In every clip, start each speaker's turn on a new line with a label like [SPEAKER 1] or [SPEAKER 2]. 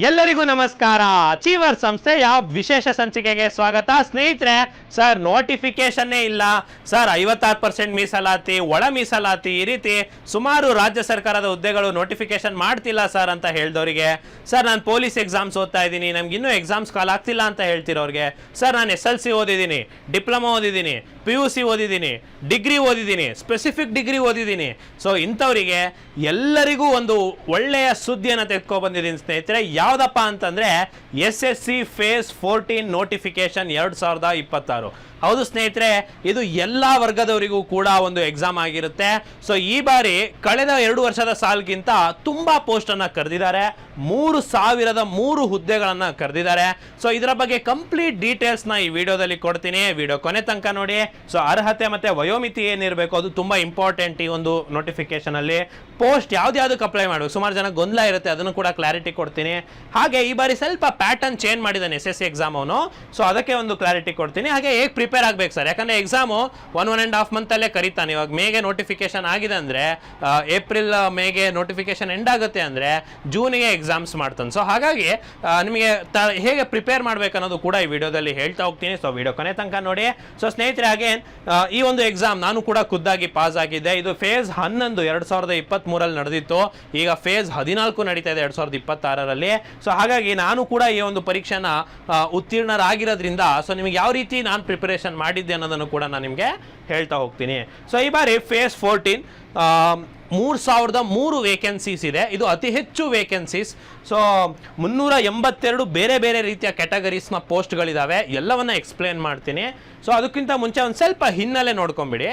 [SPEAKER 1] ಎಲ್ಲರಿಗೂ ನಮಸ್ಕಾರ. ಅಚೀವರ್ ಸಂಸ್ಥೆಯ ವಿಶೇಷ ಸಂಚಿಕೆಗೆ ಸ್ವಾಗತ. ಸ್ನೇಹಿತರೆ, ಸರ್ ನೋಟಿಫಿಕೇಶನ್ನೇ ಇಲ್ಲ ಸರ್, 56% ಮೀಸಲಾತಿ, ಒಳ ಮೀಸಲಾತಿ, ಈ ರೀತಿ ಸುಮಾರು ರಾಜ್ಯ ಸರ್ಕಾರದ ಹುದ್ದೆಗಳು ನೋಟಿಫಿಕೇಶನ್ ಮಾಡ್ತಿಲ್ಲ ಸರ್ ಅಂತ ಹೇಳಿದವರಿಗೆ, ಸರ್ ನಾನು ಪೊಲೀಸ್ ಎಕ್ಸಾಮ್ಸ್ ಓದ್ತಾ ಇದ್ದೀನಿ, ನಮ್ಗೆ ಇನ್ನೂ ಎಕ್ಸಾಮ್ಸ್ ಕಾಲ್ ಆಗ್ತಿಲ್ಲ ಅಂತ ಹೇಳ್ತಿರೋರಿಗೆ, ಸರ್ ನಾನು SLC ಓದಿದ್ದೀನಿ, ಡಿಪ್ಲೊಮಾ ಓದಿದ್ದೀನಿ, PUC ಓದಿದ್ದೀನಿ, ಡಿಗ್ರಿ ಓದಿದ್ದೀನಿ, ಸ್ಪೆಸಿಫಿಕ್ ಡಿಗ್ರಿ ಓದಿದ್ದೀನಿ. ಸೊ ಇಂಥವರಿಗೆ ಎಲ್ಲರಿಗೂ ಒಂದು ಒಳ್ಳೆಯ ಸುದ್ದಿಯನ್ನು ತೆಗೆದುಕೊ ಬಂದಿದ್ದೀನಿ ಸ್ನೇಹಿತರೆ. ಯಾವುದಪ್ಪ ಅಂತಂದರೆ SSC ಫೇಸ್ 14 ನೋಟಿಫಿಕೇಶನ್ 2026. ಹೌದು ಸ್ನೇಹಿತರೆ, ಇದು ಎಲ್ಲ ವರ್ಗದವರಿಗೂ ಕೂಡ ಒಂದು ಎಕ್ಸಾಮ್ ಆಗಿರುತ್ತೆ. ಸೊ ಈ ಬಾರಿ ಕಳೆದ 2 ವರ್ಷದ ಸಾಲ್ಗಿಂತ ತುಂಬ ಪೋಸ್ಟನ್ನು ಕರೆದಿದ್ದಾರೆ. 3003 ಹುದ್ದೆಗಳನ್ನು ಕರೆದಿದ್ದಾರೆ. ಸೊ ಇದರ ಬಗ್ಗೆ ಕಂಪ್ಲೀಟ್ ಡೀಟೇಲ್ಸ್ನ ಈ ವಿಡಿಯೋದಲ್ಲಿ ಕೊಡ್ತೀನಿ. ವಿಡಿಯೋ ಕೊನೆ ತನಕ ನೋಡಿ. ಸೊ ಅರ್ಹತೆ ಮತ್ತು ವಯೋಮಿತಿ ಏನಿರಬೇಕು ಅದು ತುಂಬ ಇಂಪಾರ್ಟೆಂಟ್. ಈ ಒಂದು ನೋಟಿಫಿಕೇಶನಲ್ಲಿ ಪೋಸ್ಟ್ ಯಾವ್ದ್ಯಾವ್ದಕ್ಕೆ ಅಪ್ಲೈ ಮಾಡಬೇಕು, ಸುಮಾರು ಜನ ಗೊಂದಲ ಇರುತ್ತೆ, ಅದನ್ನು ಕೂಡ ಕ್ಲಾರಿಟಿ ಕೊಡ್ತೀನಿ. ಹಾಗೆ ಈ ಬಾರಿ ಸ್ವಲ್ಪ ಪ್ಯಾಟರ್ನ್ ಚೇಂಜ್ ಮಾಡಿದ್ದಾನೆ SSC ಎಕ್ಸಾಮ್ ಅವನು. ಸೊ ಅದಕ್ಕೆ ಒಂದು ಕ್ಲಾರಿಟಿ ಕೊಡ್ತೀನಿ. ಹಾಗೆ ಹೇಗೆ ಪ್ರಿಪೇರ್ ಆಗಬೇಕು ಸರ್, ಯಾಕಂದರೆ ಎಕ್ಸಾಮು 1.5 ಮಂತಲ್ಲೇ ಕರೀತಾನೆ. ಇವಾಗ ಮೇಗೆ ನೋಟಿಫಿಕೇಶನ್ ಆಗಿದೆ ಅಂದರೆ ಏಪ್ರಿಲ್ ಮೇಗೆ ನೋಟಿಫಿಕೇಶನ್ ಎಂಡ್ ಆಗುತ್ತೆ ಅಂದರೆ ಜೂನಿಗೆ ಎಕ್ಸಾಮ್ಸ್ ಮಾಡ್ತಾನೆ. ಸೊ ಹಾಗಾಗಿ ನಿಮಗೆ ಹೇಗೆ ಪ್ರಿಪೇರ್ ಮಾಡಬೇಕು ಅನ್ನೋದು ಕೂಡ ಈ ವಿಡಿಯೋದಲ್ಲಿ ಹೇಳ್ತಾ ಹೋಗ್ತೀನಿ. ಸೊ ವಿಡಿಯೋ ಕೊನೆ ತನಕ ನೋಡಿ. ಸೊ ಸ್ನೇಹಿತರೆ, ಹಾಗೆ ಈ ಒಂದು ಎಕ್ಸಾಮ್ ನಾನು ಕೂಡ ಖುದ್ದಾಗಿ ಪಾಸ್ ಆಗಿದ್ದೆ. ಇದು ಫೇಸ್ 11 2023 ನಡೆದಿತ್ತು. ಈಗ ಫೇಸ್ 14 ನಡೀತಾ ಇದೆ 2026. ಸೊ ಹಾಗಾಗಿ ನಾನು ಕೂಡ ಈ ಒಂದು ಪರೀಕ್ಷೆನ ಉತ್ತೀರ್ಣರಾಗಿರೋದ್ರಿಂದ ಸೊ ನಿಮಗೆ ಯಾವ ರೀತಿ ನಾನು ಪ್ರಿಪರೇಷನ್ ಮಾಡಿದ್ದೆ ಅನ್ನೋದನ್ನು ಕೂಡ ನಾನು ನಿಮಗೆ ಹೇಳ್ತಾ ಹೋಗ್ತೀನಿ. ಸೊ ಈ ಬಾರಿ ಫೇಸ್ 14 3003 ವೇಕೆನ್ಸೀಸ್ ಇದೆ. ಇದು ಅತಿ ಹೆಚ್ಚು ವೇಕೆನ್ಸೀಸ್. ಸೊ 382 ಬೇರೆ ಬೇರೆ ರೀತಿಯ ಕ್ಯಾಟಗರೀಸ್ನ ಪೋಸ್ಟ್ಗಳಿದ್ದಾವೆ. ಎಲ್ಲವನ್ನ ಎಕ್ಸ್ಪ್ಲೇನ್ ಮಾಡ್ತೀನಿ. ಸೊ ಅದಕ್ಕಿಂತ ಮುಂಚೆ ಒಂದು ಸ್ವಲ್ಪ ಹಿನ್ನೆಲೆ ನೋಡ್ಕೊಂಬಿಡಿ.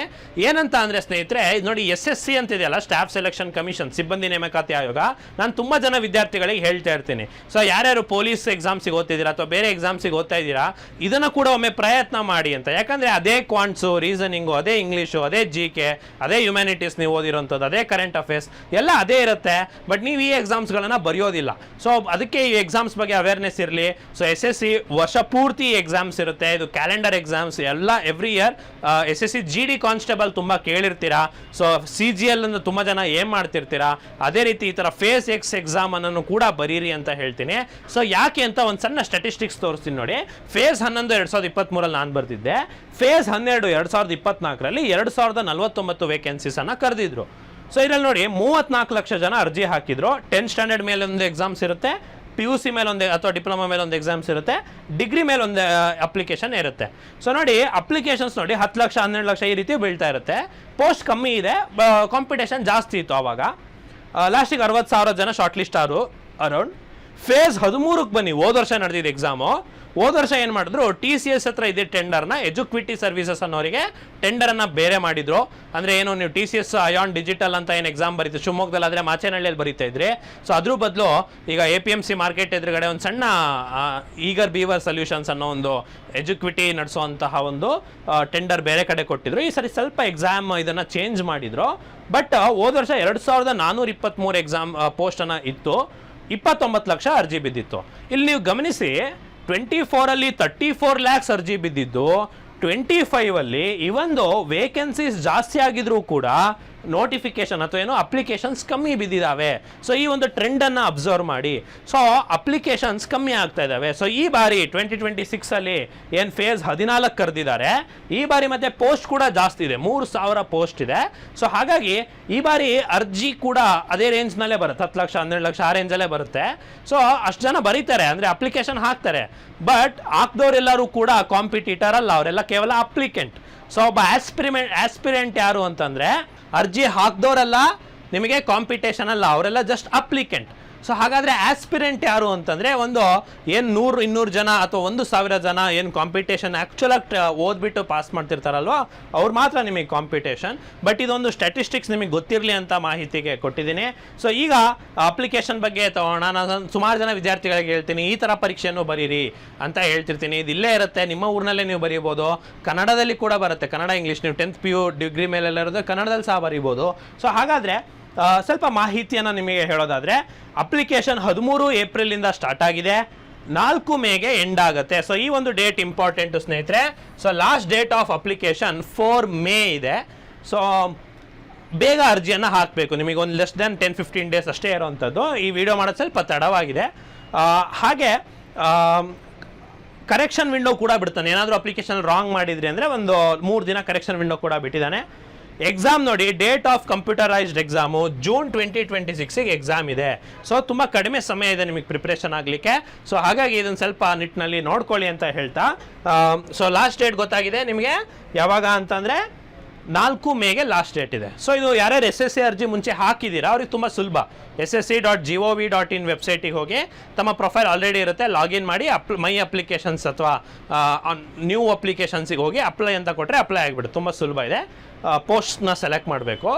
[SPEAKER 1] ಏನಂತ ಅಂದರೆ ಸ್ನೇಹಿತರೆ, ನೋಡಿ SSC ಅಂತಿದೆಯಲ್ಲ, ಸ್ಟಾಫ್ ಸೆಲೆಕ್ಷನ್ ಕಮಿಷನ್, ಸಿಬ್ಬಂದಿ ನೇಮಕಾತಿ ಆಯೋಗ, ನಾನು ತುಂಬ ಜನ ವಿದ್ಯಾರ್ಥಿಗಳಿಗೆ ಹೇಳ್ತಾ ಇರ್ತೀನಿ. ಸೊ ಯಾರ್ಯಾರು ಪೊಲೀಸ್ ಎಕ್ಸಾಮ್ಸಿಗೆ ಓದ್ತಿದ್ದೀರಾ ಅಥವಾ ಬೇರೆ ಎಕ್ಸಾಮ್ಸಿಗೆ ಓದ್ತಾ ಇದ್ದೀರಾ, ಇದನ್ನು ಕೂಡ ಒಮ್ಮೆ ಪ್ರಯತ್ನ ಮಾಡಿ ಅಂತ. ಯಾಕಂದರೆ ಅದೇ ಕ್ವಾಂಟ್ಸು, ರೀಸನಿಂಗು, ಅದೇ ಇಂಗ್ಲೀಷು, ಅದೇ GK, ಅದೇ ಹ್ಯುಮ್ಯಾನಿಟೀಸ್ ನೀವು ಓದಿರೋಂಥದ್ದು, ಅದೇ ಕರೆಂಟ್ ಅಫೇರ್ಸ್ ಎಲ್ಲ ಅದೇ ಇರುತ್ತೆ. ಬಟ್ ನೀವು ಈ ಎಕ್ಸಾಮ್ಸ್ಗಳನ್ನು ಬರೆಯೋದಿಲ್ಲ. ಸೊ ಅದಕ್ಕೆ ಈ ಎಕ್ಸಾಮ್ಸ್ ಬಗ್ಗೆ ಅವೇರ್ನೆಸ್ ಇರಲಿ. ಸೊ SSC ವರ್ಷ ಪೂರ್ತಿ ಎಕ್ಸಾಮ್ಸ್ ಇರುತ್ತೆ. ಇದು ಕ್ಯಾಲೆಂಡರ್ ಎಕ್ಸಾಮ್ಸ್ ಎಲ್ಲ every year. SSC GD constable ತುಂಬ ಕೇಳಿರ್ತೀರಾ. ಸೊ CGL ಅನ್ನು ತುಂಬ ಜನ ಏನ್ ಮಾಡ್ತಿರ್ತೀರಾ. ಅದೇ ರೀತಿ ಈ ಥರ ಫೇಸ್ X ಎಕ್ಸಾಮ್ ಅನ್ನು ಕೂಡ ಬರೀರಿ ಅಂತ ಹೇಳ್ತೀನಿ. ಸೊ ಯಾಕೆ ಅಂತ ಒಂದು ಸಣ್ಣ ಸ್ಟ್ಯಾಟಿಸ್ಟಿಕ್ಸ್ ತೋರಿಸ್ತೀನಿ ನೋಡಿ. ಫೇಸ್ 11 2023 ನಾನು ಬರ್ತಿದ್ದೆ. ಫೇಸ್ 12 2024 2049 ವೇಕೆನ್ಸೀಸ್ ಅನ್ನ ಕರೆದಿದ್ರು. ಸೊ ಇದರಲ್ಲಿ ನೋಡಿ 34 ಲಕ್ಷ ಜನ ಅರ್ಜಿ ಹಾಕಿದ್ರು. 10th ಸ್ಟ್ಯಾಂಡರ್ಡ್ ಮೇಲೆ ಒಂದು ಎಕ್ಸಾಮ್ಸ್ ಇರುತ್ತೆ, PUC ಮೇಲೆ ಒಂದು ಅಥವಾ ಡಿಪ್ಲೊಮಾ ಮೇಲೆ ಒಂದು ಎಕ್ಸಾಮ್ಸ್ ಇರುತ್ತೆ, ಡಿಗ್ರಿ ಮೇಲೆ ಒಂದು ಅಪ್ಲಿಕೇಶನ್ ಇರುತ್ತೆ. ಸೊ ನೋಡಿ ಅಪ್ಲಿಕೇಶನ್ಸ್ ನೋಡಿ 10 ಲಕ್ಷ 12 ಲಕ್ಷ ಈ ರೀತಿ ಬೀಳ್ತಾ ಇರುತ್ತೆ. ಪೋಸ್ಟ್ ಕಮ್ಮಿ ಇದೆ, ಕಾಂಪಿಟೇಷನ್ ಜಾಸ್ತಿ ಇತ್ತು ಆವಾಗ. ಲಾಸ್ಟಿಗೆ 60,000 ಜನ ಶಾರ್ಟ್ ಲಿಸ್ಟ್ ಅರೌಂಡ್. ಫೇಸ್ 13ಕ್ಕೆ ಬನ್ನಿ. ಹೋದ ವರ್ಷ ನಡೆದಿದ್ದು ಎಕ್ಸಾಮು. ಹೋದ ವರ್ಷ ಏನು ಮಾಡಿದ್ರು, TCS ಹತ್ರ ಇದೇ ಟೆಂಡರ್ನ ಎಜುಕ್ವಿಟಿ ಸರ್ವಿಸಸ್ ಅನ್ನೋರಿಗೆ ಟೆಂಡರನ್ನು ಬೇರೆ ಮಾಡಿದ್ರು. ಅಂದರೆ ಏನು, ನೀವು TCS ಅಯಾನ್ ಡಿಜಿಟಲ್ ಅಂತ ಏನು ಎಕ್ಸಾಮ್ ಬರೀತು ಶಿವಮೊಗ್ಗದಲ್ಲಿ, ಆದರೆ ಮಾಚೇನಹಳ್ಳಿಯಲ್ಲಿ ಬರೀತಾ ಇದ್ರಿ. ಸೊ ಅದ್ರ ಬದಲು ಈಗ APMC ಮಾರ್ಕೆಟ್ ಎದುರುಗಡೆ ಒಂದು ಸಣ್ಣ ಈಗರ್ ಬೀವರ್ ಸೊಲ್ಯೂಷನ್ಸ್ ಅನ್ನೋ ಒಂದು ಎಜುಕ್ವಿಟಿ ನಡೆಸುವಂತಹ ಒಂದು ಟೆಂಡರ್ ಬೇರೆ ಕಡೆ ಕೊಟ್ಟಿದ್ರು. ಈ ಸರಿ ಸ್ವಲ್ಪ ಎಕ್ಸಾಮ್ ಇದನ್ನು ಚೇಂಜ್ ಮಾಡಿದ್ರು. ಬಟ್ ಹೋದ ವರ್ಷ 2423 ಎಕ್ಸಾಮ್ ಪೋಸ್ಟನ್ನು ಇತ್ತು. 29 ಲಕ್ಷ ಅರ್ಜಿ ಬಿದ್ದಿತ್ತು. ಇಲ್ಲಿ ನೀವು ಗಮನಿಸಿ, 24 34 ಲ್ಯಾಕ್ಸ್ ಅರ್ಜಿ ಬಿದ್ದಿದ್ದು, 25 ಇವೊಂದು ವೇಕೆನ್ಸೀಸ್ ಜಾಸ್ತಿ ಆಗಿದ್ರೂ ಕೂಡ ನೋಟಿಫಿಕೇಶನ್ ಅಥವಾ ಏನೋ ಅಪ್ಲಿಕೇಶನ್ಸ್ ಕಮ್ಮಿ ಬಿದ್ದಿದ್ದಾವೆ. ಸೊ ಈ ಒಂದು ಟ್ರೆಂಡನ್ನು ಅಬ್ಸರ್ವ್ ಮಾಡಿ. ಸೊ ಅಪ್ಲಿಕೇಶನ್ಸ್ ಕಮ್ಮಿ ಆಗ್ತಾ ಇದ್ದಾವೆ. ಸೊ ಈ ಬಾರಿ 2026 ಏನು ಫೇಸ್ 14 ಕರೆದಿದ್ದಾರೆ, ಈ ಬಾರಿ ಮತ್ತೆ ಪೋಸ್ಟ್ ಕೂಡ ಜಾಸ್ತಿ ಇದೆ, 3000 ಪೋಸ್ಟ್ ಇದೆ. ಸೊ ಹಾಗಾಗಿ ಈ ಬಾರಿ ಅರ್ಜಿ ಕೂಡ ಅದೇ ರೇಂಜ್ನಲ್ಲೇ ಬರುತ್ತೆ, 10 ಲಕ್ಷ 12 ಲಕ್ಷ ಆ ರೇಂಜಲ್ಲೇ ಬರುತ್ತೆ. ಸೊ ಅಷ್ಟು ಜನ ಬರೀತಾರೆ, ಅಂದರೆ ಅಪ್ಲಿಕೇಶನ್ ಹಾಕ್ತಾರೆ. ಬಟ್ ಹಾಕ್ದವರೆಲ್ಲರೂ ಕೂಡ ಕಾಂಪಿಟೀಟರ್ ಅಲ್ಲ, ಅವರೆಲ್ಲ ಕೇವಲ ಅಪ್ಲಿಕೆಂಟ್. ಸೊ ಒಬ್ಬ ಆಸ್ಪಿರೆಂಟ್ ಯಾರು ಅಂತಂದರೆ ಅರ್ಜಿ ಹಾಕ್ದವರಲ್ಲ, ನಿಮಗೆ ಕಾಂಪಿಟೇಷನ್ ಅಲ್ಲ, ಅವರೆಲ್ಲ ಜಸ್ಟ್ ಅಪ್ಲಿಕೆಂಟ್. ಸೊ ಹಾಗಾದರೆ ಆಸ್ಪಿರೆಂಟ್ ಯಾರು ಅಂತಂದರೆ ಒಂದು ಏನು 100-200 ಜನ ಅಥವಾ 1000 ಜನ ಏನು ಕಾಂಪಿಟೇಷನ್ ಆ್ಯಕ್ಚುಲಾಗಿ ಓದ್ಬಿಟ್ಟು ಪಾಸ್ ಮಾಡ್ತಿರ್ತಾರಲ್ವ, ಅವ್ರು ಮಾತ್ರ ನಿಮಗೆ ಕಾಂಪಿಟೇಷನ್. ಬಟ್ ಇದೊಂದು ಸ್ಟ್ಯಾಟಿಸ್ಟಿಕ್ಸ್ ನಿಮಗೆ ಗೊತ್ತಿರಲಿ ಅಂತ ಮಾಹಿತಿಗೆ ಕೊಟ್ಟಿದ್ದೀನಿ. ಸೊ ಈಗ ಅಪ್ಲಿಕೇಶನ್ ಬಗ್ಗೆ ತಗೋಣ. ನಾನು ಸುಮಾರು ಜನ ವಿದ್ಯಾರ್ಥಿಗಳಿಗೆ ಹೇಳ್ತೀನಿ, ಈ ಥರ ಪರೀಕ್ಷೆಯನ್ನು ಬರೀರಿ ಅಂತ ಹೇಳ್ತಿರ್ತೀನಿ. ಇದು ಇಲ್ಲೇ ಇರುತ್ತೆ, ನಿಮ್ಮ ಊರಿನಲ್ಲೇ ನೀವು ಬರೀಬೋದು. ಕನ್ನಡದಲ್ಲಿ ಕೂಡ ಬರುತ್ತೆ, ಕನ್ನಡ ಇಂಗ್ಲೀಷ್. ನೀವು 10th PU ಡಿಗ್ರಿ ಮೇಲೆಲ್ಲ ಇರೋದು ಕನ್ನಡದಲ್ಲಿ ಸಹ ಬರೀಬೋದು. ಸೊ ಹಾಗಾದರೆ ಸ್ವಲ್ಪ ಮಾಹಿತಿಯನ್ನು ನಿಮಗೆ ಹೇಳೋದಾದರೆ, ಅಪ್ಲಿಕೇಶನ್ 13 ಏಪ್ರಿಲಿಂದ ಸ್ಟಾರ್ಟ್ ಆಗಿದೆ, 4 ಮೇಗೆ ಎಂಡ್ ಆಗುತ್ತೆ. ಸೊ ಈ ಒಂದು ಡೇಟ್ ಇಂಪಾರ್ಟೆಂಟು ಸ್ನೇಹಿತರೆ. So last date of application 4 May ಇದೆ. ಸೊ ಬೇಗ ಅರ್ಜಿಯನ್ನು ಹಾಕಬೇಕು. ನಿಮಗೆ ಒಂದು ಲೆಸ್ ದೆನ್ 10-15 ಡೇಸ್ ಅಷ್ಟೇ ಇರೋವಂಥದ್ದು. ಈ ವಿಡಿಯೋ ಮಾಡೋದು ಸ್ವಲ್ಪ ತಡವಾಗಿದೆ. ಹಾಗೆ ಕರೆಕ್ಷನ್ ವಿಂಡೋ ಕೂಡ ಬಿಡ್ತಾನೆ. ಏನಾದರೂ ಅಪ್ಲಿಕೇಶನ್ ರಾಂಗ್ ಮಾಡಿದ್ರಿ ಅಂದರೆ ಒಂದು 3 ದಿನ ಕರೆಕ್ಷನ್ ವಿಂಡೋ ಕೂಡ ಬಿಟ್ಟಿದ್ದಾನೆ. ಎಕ್ಸಾಮ್ ನೋಡಿ, date of computerised exam June 2026 exam ಇದೆ. ಸೊ ತುಂಬ ಕಡಿಮೆ ಸಮಯ ಇದೆ ನಿಮಗೆ ಪ್ರಿಪ್ರೇಷನ್ ಆಗಲಿಕ್ಕೆ. ಸೊ ಹಾಗಾಗಿ ಇದನ್ನು ಸ್ವಲ್ಪ ನಿಟ್ಟಿನಲ್ಲಿ ನೋಡ್ಕೊಳ್ಳಿ ಅಂತ ಹೇಳ್ತಾ, ಸೊ ಲಾಸ್ಟ್ ಡೇಟ್ ಗೊತ್ತಾಗಿದೆ ನಿಮಗೆ ಯಾವಾಗ ಅಂತಂದರೆ 4 ಮೇಗೆ ಲಾಸ್ಟ್ ಡೇಟ್ ಇದೆ. ಸೊ ಇದು ಯಾರ್ಯಾರು SSC ಅರ್ಜಿ ಮುಂಚೆ ಹಾಕಿದ್ದೀರಾ ಅವ್ರಿಗೆ ತುಂಬ ಸುಲಭ. ssc.gov.in ವೆಬ್ಸೈಟಿಗೆ ಹೋಗಿ ತಮ್ಮ ಪ್ರೊಫೈಲ್ ಆಲ್ರೆಡಿ ಇರುತ್ತೆ, ಲಾಗಿನ್ ಮಾಡಿ ಮೈ ಅಪ್ಲಿಕೇಶನ್ಸ್ ಅಥವಾ ನ್ಯೂ ಅಪ್ಲಿಕೇಶನ್ಸಿಗೆ ಹೋಗಿ ಅಪ್ಲೈ ಅಂತ ಕೊಟ್ಟರೆ ಅಪ್ಲೈ ಆಗಿಬಿಡುತ್ತೆ. ತುಂಬ ಸುಲಭ ಇದೆ. ಪೋಸ್ಟ್ನ ಸೆಲೆಕ್ಟ್ ಮಾಡಬೇಕು.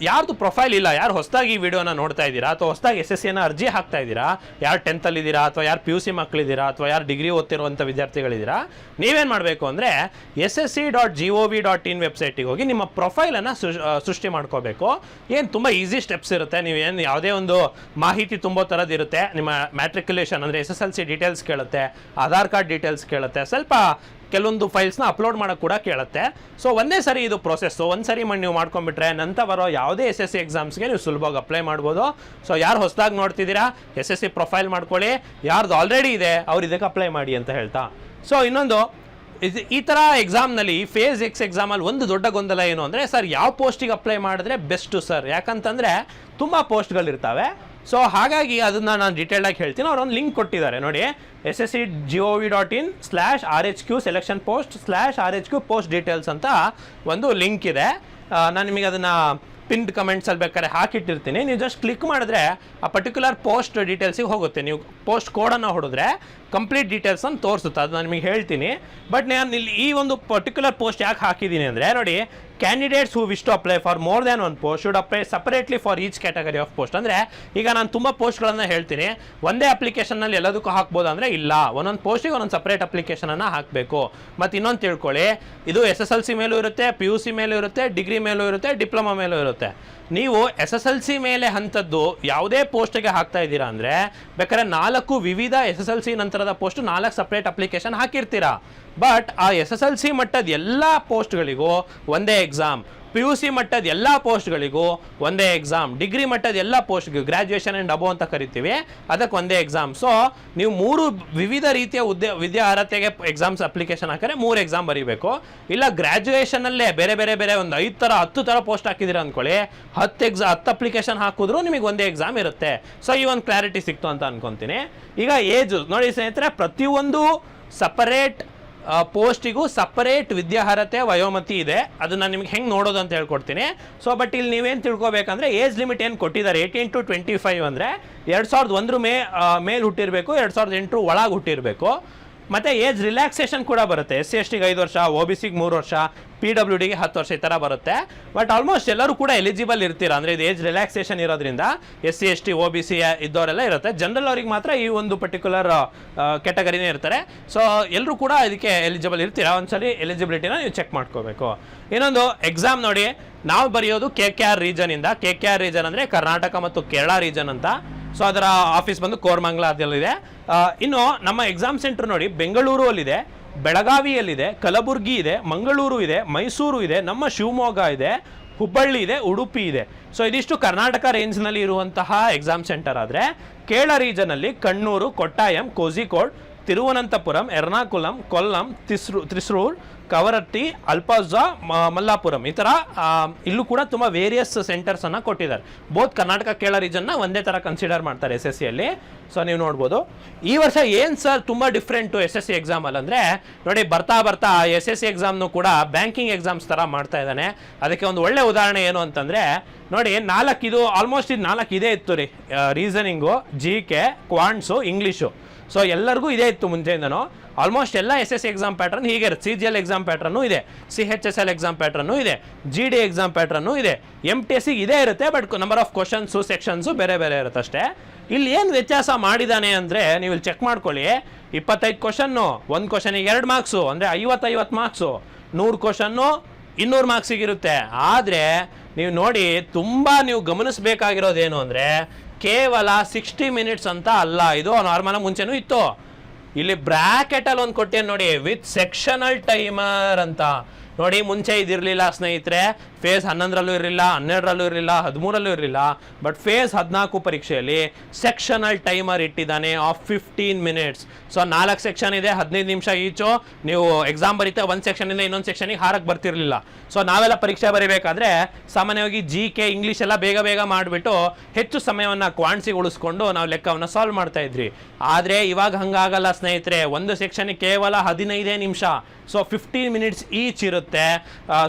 [SPEAKER 1] ಯಾರ್ದು ಪ್ರೊಫೈಲ್ ಇಲ್ಲ, ಯಾರು ಹೊಸದಾಗಿ ಈ ವಿಡಿಯೋನ ನೋಡ್ತಾ ಇದ್ದೀರಾ ಅಥವಾ ಹೊಸದಾಗಿ SSCನ ಅರ್ಜಿ ಹಾಕ್ತಾ ಇದ್ದೀರಾ, ಯಾರು 10th ಇದ್ದೀರಾ ಅಥವಾ ಯಾರು PUC ಮಕ್ಕಳಿದ್ದೀರಾ ಅಥವಾ ಯಾರು ಡಿಗ್ರಿ ಓದ್ತಿರುವಂಥ ವಿದ್ಯಾರ್ಥಿಗಳಿದ್ದೀರಾ, ನೀವೇನು ಮಾಡಬೇಕು ಅಂದರೆ ssc.gov.in ವೆಬ್ಸೈಟಿಗೆ ಹೋಗಿ ನಿಮ್ಮ ಪ್ರೊಫೈಲನ್ನು ಸೃಷ್ಟಿ ಮಾಡ್ಕೋಬೇಕು. ಏನು ತುಂಬ ಈಸಿ ಸ್ಟೆಪ್ಸ್ ಇರುತ್ತೆ. ನೀವೇನು ಯಾವುದೇ ಒಂದು ಮಾಹಿತಿ ತುಂಬೋ ಥರದ್ದು ಇರುತ್ತೆ. ನಿಮ್ಮ ಮ್ಯಾಟ್ರಿಕ್ಯುಲೇಷನ್ ಅಂದರೆ SSLC ಡೀಟೇಲ್ಸ್ ಕೇಳುತ್ತೆ, ಆಧಾರ್ ಕಾರ್ಡ್ ಡೀಟೇಲ್ಸ್ ಕೇಳುತ್ತೆ, ಸ್ವಲ್ಪ ಕೆಲವೊಂದು ಫೈಲ್ಸ್ನ ಅಪ್ಲೋಡ್ ಮಾಡೋಕ್ಕೆ ಕೂಡ ಕೇಳುತ್ತೆ. ಸೊ ಒಂದೇ ಸರಿ ಇದು ಪ್ರೊಸೆಸ್ಸು, ಒಂದು ಸರಿ ನೀವು ಮಾಡ್ಕೊಂಡ್ಬಿಟ್ರೆ ನಂತರ ಬರೋ ಯಾವುದೇ SSC ಎಕ್ಸಾಮ್ಸ್ಗೆ ನೀವು ಸುಲಭವಾಗಿ ಅಪ್ಲೈ ಮಾಡ್ಬೋದು. ಸೊ ಯಾರು ಹೊಸದಾಗಿ ನೋಡ್ತಿದ್ದೀರಾ SSC ಪ್ರೊಫೈಲ್ ಮಾಡ್ಕೊಳ್ಳಿ, ಯಾರ್ದು ಆಲ್ರೆಡಿ ಇದೆ ಅವ್ರು ಇದಕ್ಕೆ ಅಪ್ಲೈ ಮಾಡಿ ಅಂತ ಹೇಳ್ತಾ. ಸೊ ಇನ್ನೊಂದು ಈ ಥರ ಎಕ್ಸಾಮ್ನಲ್ಲಿ ಫೇಸ್ X ಎಕ್ಸಾಮಲ್ಲಿ ಒಂದು ದೊಡ್ಡ ಗೊಂದಲ ಏನು ಅಂದರೆ, ಸರ್ ಯಾವ ಪೋಸ್ಟಿಗೆ ಅಪ್ಲೈ ಮಾಡಿದ್ರೆ ಬೆಸ್ಟು ಸರ್, ಯಾಕಂತಂದರೆ ತುಂಬ ಪೋಸ್ಟ್ಗಳಿರ್ತವೆ. ಸೊ ಹಾಗಾಗಿ ಅದನ್ನು ನಾನು ಡೀಟೇಲ್ಡಾಗಿ ಹೇಳ್ತೀನಿ. ಅವ್ರು ಒಂದು ಲಿಂಕ್ ಕೊಟ್ಟಿದ್ದಾರೆ ನೋಡಿ, ssc.gov.in/RHQ selection post/RHQ post details ಅಂತ ಒಂದು ಲಿಂಕ್ ಇದೆ. ನಾನು ನಿಮಗೆ ಅದನ್ನು ಪಿನ್ಡ್ ಕಮೆಂಟ್ಸಲ್ಲಿ ಬೇಕಾದ್ರೆ ಹಾಕಿಟ್ಟಿರ್ತೀನಿ. ನೀವು ಜಸ್ಟ್ ಕ್ಲಿಕ್ ಮಾಡಿದ್ರೆ ಆ ಪರ್ಟಿಕ್ಯುಲರ್ ಪೋಸ್ಟ್ ಡೀಟೇಲ್ಸಿಗೆ ಹೋಗುತ್ತೆ. ನೀವು ಪೋಸ್ಟ್ ಕೋಡನ್ನು ಹೊಡೆದ್ರೆ ಕಂಪ್ಲೀಟ್ ಡೀಟೇಲ್ಸನ್ನು ತೋರಿಸುತ್ತೆ, ಅದು ನಾನು ನಿಮಗೆ ಹೇಳ್ತೀನಿ. ಬಟ್ ನಾನು ಇಲ್ಲಿ ಈ ಒಂದು ಪರ್ಟಿಕ್ಯುಲರ್ ಪೋಸ್ಟ್ ಯಾಕೆ ಹಾಕಿದ್ದೀನಿ ಅಂದರೆ ನೋಡಿ, candidates who wish to apply for more than one post should apply separately for each category of post. ಅಂದರೆ ಈಗ ನಾನು ತುಂಬ ಪೋಸ್ಟ್ಗಳನ್ನು ಹೇಳ್ತೀನಿ, ಒಂದೇ ಅಪ್ಲಿಕೇಶನ್ನಲ್ಲಿ ಎಲ್ಲದಕ್ಕೂ ಹಾಕ್ಬೋದು ಅಂದರೆ ಇಲ್ಲ, ಒಂದೊಂದು ಪೋಸ್ಟಿಗೆ ಒಂದೊಂದು ಸಪ್ರೇಟ್ ಅಪ್ಲಿಕೇಶನನ್ನು ಹಾಕಬೇಕು. ಮತ್ತು ಇನ್ನೊಂದು ತಿಳ್ಕೊಳ್ಳಿ, ಇದು SSLC ಮೇಲೂ ಇರುತ್ತೆ, PUC ಮೇಲೂ ಇರುತ್ತೆ, ಡಿಗ್ರಿ ಮೇಲೂ ಇರುತ್ತೆ, ಡಿಪ್ಲೊಮಾ ಮೇಲೂ ಇರುತ್ತೆ. ನೀವು SSLC ಮೇಲೆ ಹಂತದ್ದು ಯಾವುದೇ ಪೋಸ್ಟಿಗೆ ಹಾಕ್ತಾ ಇದ್ದೀರಾ ಅಂದರೆ ಬೇಕಾದ್ರೆ 4 ವಿವಿಧ SSLC ನಂತರದ ಪೋಸ್ಟ್ 4 ಸಪ್ರೇಟ್ ಅಪ್ಲಿಕೇಶನ್ ಹಾಕಿರ್ತೀರಾ. ಬಟ್ ಆ SSLC ಮಟ್ಟದ ಎಲ್ಲ ಪೋಸ್ಟ್ಗಳಿಗೂ ಒಂದೇ ಎಕ್ಸಾಮ್, PUC ಮಟ್ಟದ ಎಲ್ಲ ಪೋಸ್ಟ್ಗಳಿಗೂ ಒಂದೇ ಎಕ್ಸಾಮ್, ಡಿಗ್ರಿ ಮಟ್ಟದ ಎಲ್ಲ ಪೋಸ್ಟ್ಗೂ ಗ್ರ್ಯಾಜುಯೇಷನ್ ಆ್ಯಂಡ್ ಅಬೋ ಅಂತ ಕರಿತೀವಿ, ಅದಕ್ಕೆ ಒಂದೇ ಎಕ್ಸಾಮ್. ಸೊ ನೀವು 3 ವಿವಿಧ ರೀತಿಯ ವಿದ್ಯಾ ಅರ್ಹತೆಗೆ ಎಕ್ಸಾಮ್ಸ್ ಅಪ್ಲಿಕೇಶನ್ ಹಾಕಿದ್ರೆ 3 ಎಕ್ಸಾಮ್ ಬರೀಬೇಕು. ಇಲ್ಲ ಗ್ರ್ಯಾಜುಯೇಷನಲ್ಲೇ ಬೇರೆ ಬೇರೆ ಬೇರೆ ಒಂದು 10 ಥರ ಪೋಸ್ಟ್ ಹಾಕಿದ್ದೀರಾ ಅಂದ್ಕೊಳ್ಳಿ, 10 ಅಪ್ಲಿಕೇಶನ್ ಹಾಕಿದ್ರು ನಿಮಗೆ ಒಂದೇ ಎಕ್ಸಾಮ್ ಇರುತ್ತೆ. ಸೊ ಈ ಒಂದು ಕ್ಲಾರಿಟಿ ಸಿಕ್ತು ಅಂತ ಅನ್ಕೊತೀನಿ. ಈಗ ಏಜ್ ನೋಡಿ ಸ್ನೇಹಿತರೆ, ಪ್ರತಿಯೊಂದು ಸಪರೇಟ್ ಪೋಸ್ಟಿಗೂ ಸಪರೇಟ್ ವಿದ್ಯಾರ್ಹತೆ ವಯೋಮಿತಿ ಇದೆ. ಅದನ್ನು ನಿಮ್ಗೆ ಹೆಂಗೆ ನೋಡೋದು ಅಂತ ಹೇಳ್ಕೊಡ್ತೀನಿ. ಸೊ ಬಟ್ ಇಲ್ಲಿ ನೀವೇನು ತಿಳ್ಕೊಬೇಕಂದ್ರೆ ಏಜ್ ಲಿಮಿಟ್ ಏನು ಕೊಟ್ಟಿದ್ದಾರೆ 18 to 25 ಅಂದರೆ 2001 ಮೇಲೆ ಹುಟ್ಟಿರಬೇಕು, 2008 ಒಳಗೆ ಹುಟ್ಟಿರಬೇಕು. ಮತ್ತು ಏಜ್ ರಿಲ್ಯಾಕ್ಸೇಷನ್ ಕೂಡ ಬರುತ್ತೆ. SC STಗೆ 5 ವರ್ಷ, OBCಗೆ 3 ವರ್ಷ, PWDಗೆ 10 ವರ್ಷ ಈ ಥರ ಬರುತ್ತೆ. ಬಟ್ ಆಲ್ಮೋಸ್ಟ್ ಎಲ್ಲರೂ ಕೂಡ ಎಲಿಜಿಬಲ್ ಇರ್ತೀರಾ, ಅಂದರೆ ಇದು ಏಜ್ ರಿಲ್ಯಾಕ್ಸೇಷನ್ ಇರೋದ್ರಿಂದ SC ST OBC ಇದ್ದವರೆಲ್ಲ ಇರುತ್ತೆ. ಜನರಲ್ ಅವ್ರಿಗೆ ಮಾತ್ರ ಈ ಒಂದು ಪರ್ಟಿಕ್ಯುಲರ್ ಕ್ಯಾಟಗರಿನೇ ಇರ್ತಾರೆ. ಸೊ ಎಲ್ಲರೂ ಕೂಡ ಇದಕ್ಕೆ ಎಲಿಜಿಬಲ್ ಇರ್ತೀರಾ. ಒಂದ್ಸಲಿ ಎಲಿಜಿಬಿಲಿಟಿನ ನೀವು ಚೆಕ್ ಮಾಡ್ಕೋಬೇಕು. ಇನ್ನೊಂದು ಎಕ್ಸಾಮ್ ನೋಡಿ, ನಾವು ಬರೆಯೋದು KKR ರೀಜನಿಂದ. KKR ರೀಜನ್ ಅಂದರೆ ಕರ್ನಾಟಕ ಮತ್ತು ಕೇರಳ ರೀಜನ್ ಅಂತ. ಸೊ ಅದರ ಆಫೀಸ್ ಬಂದು ಕೋರಮಂಗಲ ಅದರಲ್ಲಿದೆ. ಇನ್ನು ನಮ್ಮ ಎಕ್ಸಾಮ್ ಸೆಂಟರ್ ನೋಡಿ, ಬೆಂಗಳೂರು ಅಲ್ಲಿದೆ, ಬೆಳಗಾವಿಯಲ್ಲಿದೆ, ಕಲಬುರಗಿ ಇದೆ, ಮಂಗಳೂರು ಇದೆ, ಮೈಸೂರು ಇದೆ, ನಮ್ಮ ಶಿವಮೊಗ್ಗ ಇದೆ, ಹುಬ್ಬಳ್ಳಿ ಇದೆ, ಉಡುಪಿ ಇದೆ. ಸೊ ಇದಿಷ್ಟು ಕರ್ನಾಟಕ ರೇಂಜ್ನಲ್ಲಿ ಇರುವಂತಹ ಎಕ್ಸಾಮ್ ಸೆಂಟರ್. ಆದರೆ ಕೇರಳ ರೀಜನಲ್ಲಿ ಕಣ್ಣೂರು, ಕೊಟ್ಟಾಯಂ, ಕೋಝಿಕೋಡ್, ತಿರುವನಂತಪುರಂ, ಎರ್ನಾಕುಲಂ, ಕೊಲ್ಲಂ, ತ್ರಿಸ್ರೂರ್, ಕವರಟ್ಟಿ, ಅಲ್ಪಾಜಾ, ಮಲ್ಲಾಪುರಂ ಈ ಥರ ಇಲ್ಲೂ ಕೂಡ ತುಂಬ ವೇರಿಯಸ್ ಸೆಂಟರ್ಸನ್ನು ಕೊಟ್ಟಿದ್ದಾರೆ. ಬೋತ್ ಕರ್ನಾಟಕ ಕೇರಳ ರೀಜನ್ನ ಒಂದೇ ಥರ ಕನ್ಸಿಡರ್ ಮಾಡ್ತಾರೆ SSCಯಲ್ಲಿ. ಸೊ ನೀವು ನೋಡ್ಬೋದು. ಈ ವರ್ಷ ಏನು ಸರ್ ತುಂಬ ಡಿಫ್ರೆಂಟು SSC ಎಕ್ಸಾಮಲ್ಲಿ ಅಂದರೆ ನೋಡಿ, ಬರ್ತಾ SSC ಎಕ್ಸಾಮ್ನು ಕೂಡ ಬ್ಯಾಂಕಿಂಗ್ ಎಕ್ಸಾಮ್ಸ್ ಥರ ಮಾಡ್ತಾ ಇದ್ದಾನೆ. ಅದಕ್ಕೆ ಒಂದು ಒಳ್ಳೆ ಉದಾಹರಣೆ ಏನು ಅಂತಂದರೆ ನೋಡಿ, 4 ಇದು ಆಲ್ಮೋಸ್ಟ್ ಇದು 4 ಇದೇ ಇತ್ತು ರೀ, ರೀಸನಿಂಗು, GK, ಕ್ವಾಂಟ್ಸು, ಇಂಗ್ಲೀಷು. ಸೊ ಎಲ್ಲರಿಗೂ ಇದೇ ಇತ್ತು ಮುಂಚೆಯಿಂದನೂ. ಆಲ್ಮೋಸ್ಟ್ ಎಲ್ಲ SSC ಎಕ್ಸಾಮ್ ಪ್ಯಾಟ್ರನ್ ಹೀಗೆ ಇರುತ್ತೆ. CGL ಎಕ್ಸಾಮ್ ಪ್ಯಾಟ್ರನ್ನು ಇದೆ, CHSL ಎಕ್ಸಾಮ್ ಪ್ಯಾಟ್ರನ್ನು ಇದೆ, GD ಎಕ್ಸಾಮ್ ಪ್ಯಾಟ್ರನ್ನು ಇದೆ, MTSಗೆ ಇದೇ ಇರುತ್ತೆ. But number of questions sections ಬೇರೆ ಬೇರೆ ಇರುತ್ತೆ ಅಷ್ಟೇ. ಇಲ್ಲಿ ಏನು ವ್ಯತ್ಯಾಸ ಮಾಡಿದ್ದಾನೆ ಅಂದರೆ ನೀವು ಇಲ್ಲಿ ಚೆಕ್ ಮಾಡ್ಕೊಳ್ಳಿ, 25 ಕ್ವಶನ್ನು, ಒಂದು ಕ್ವಶನಿಗೆ 2 ಮಾರ್ಕ್ಸು ಅಂದರೆ 50 ಮಾರ್ಕ್ಸು, 100 ಕ್ವಶನ್ನು 200 ಮಾರ್ಕ್ಸಿಗಿರುತ್ತೆ. ಆದರೆ ನೀವು ನೋಡಿ, ತುಂಬ ನೀವು ಗಮನಿಸಬೇಕಾಗಿರೋದೇನು ಅಂದರೆ ಕೇವಲ 60 ಮಿನಿಟ್ಸ್ ಅಂತ ಅಲ್ಲ, ಇದು ನಾರ್ಮಲ್ ಮುಂಚೆನೂ ಇತ್ತು. ಇಲ್ಲಿ ಬ್ರ್ಯಾಕೆಟಲ್ಲಿ ಒಂದು ಕೊಟ್ಟೇನು ನೋಡಿ, ವಿತ್ ಸೆಕ್ಷನಲ್ ಟೈಮರ್ ಅಂತ. ನೋಡಿ ಮುಂಚೆ ಇದಿರಲಿಲ್ಲ ಸ್ನೇಹಿತರೆ, ಫೇಸ್ 11ರಲ್ಲೂ ಇರಲಿಲ್ಲ, 12ರಲ್ಲೂ ಇರಲಿಲ್ಲ, 13ರಲ್ಲೂ ಇರಲಿಲ್ಲ. ಬಟ್ ಫೇಸ್ 14 ಪರೀಕ್ಷೆಯಲ್ಲಿ ಸೆಕ್ಷನಲ್ ಟೈಮರ್ ಇಟ್ಟಿದ್ದಾನೆ ಆಫ್ 15 ಮಿನಿಟ್ಸ್. ಸೊ 4 ಸೆಕ್ಷನ್ ಇದೆ, 15 ನಿಮಿಷ ಈಚು. ನೀವು ಎಕ್ಸಾಮ್ ಬರೀತೆ ಒಂದು ಸೆಕ್ಷನಿಂದ ಇನ್ನೊಂದು ಸೆಕ್ಷನಿಗೆ ಹಾರಕ್ಕೆ ಬರ್ತಿರ್ಲಿಲ್ಲ. ಸೊ ನಾವೆಲ್ಲ ಪರೀಕ್ಷೆ ಬರೀಬೇಕಾದ್ರೆ ಸಾಮಾನ್ಯವಾಗಿ GK ಇಂಗ್ಲೀಷ್ ಎಲ್ಲ ಬೇಗ ಬೇಗ ಮಾಡಿಬಿಟ್ಟು ಹೆಚ್ಚು ಸಮಯವನ್ನು ಕ್ವಾಂಟ್ಸಿಗೆ ಉಳಿಸ್ಕೊಂಡು ನಾವು ಲೆಕ್ಕವನ್ನು ಸಾಲ್ವ್ ಮಾಡ್ತಾ ಇದ್ರಿ. ಆದರೆ ಇವಾಗ ಹಂಗಾಗಲ್ಲ ಸ್ನೇಹಿತರೆ, ಒಂದು ಸೆಕ್ಷನ್ಗೆ ಕೇವಲ 15 ನಿಮಿಷ. ಸೊ 15 ಮಿನಿಟ್ಸ್ ಈಚ್ ಇರುತ್ತೆ.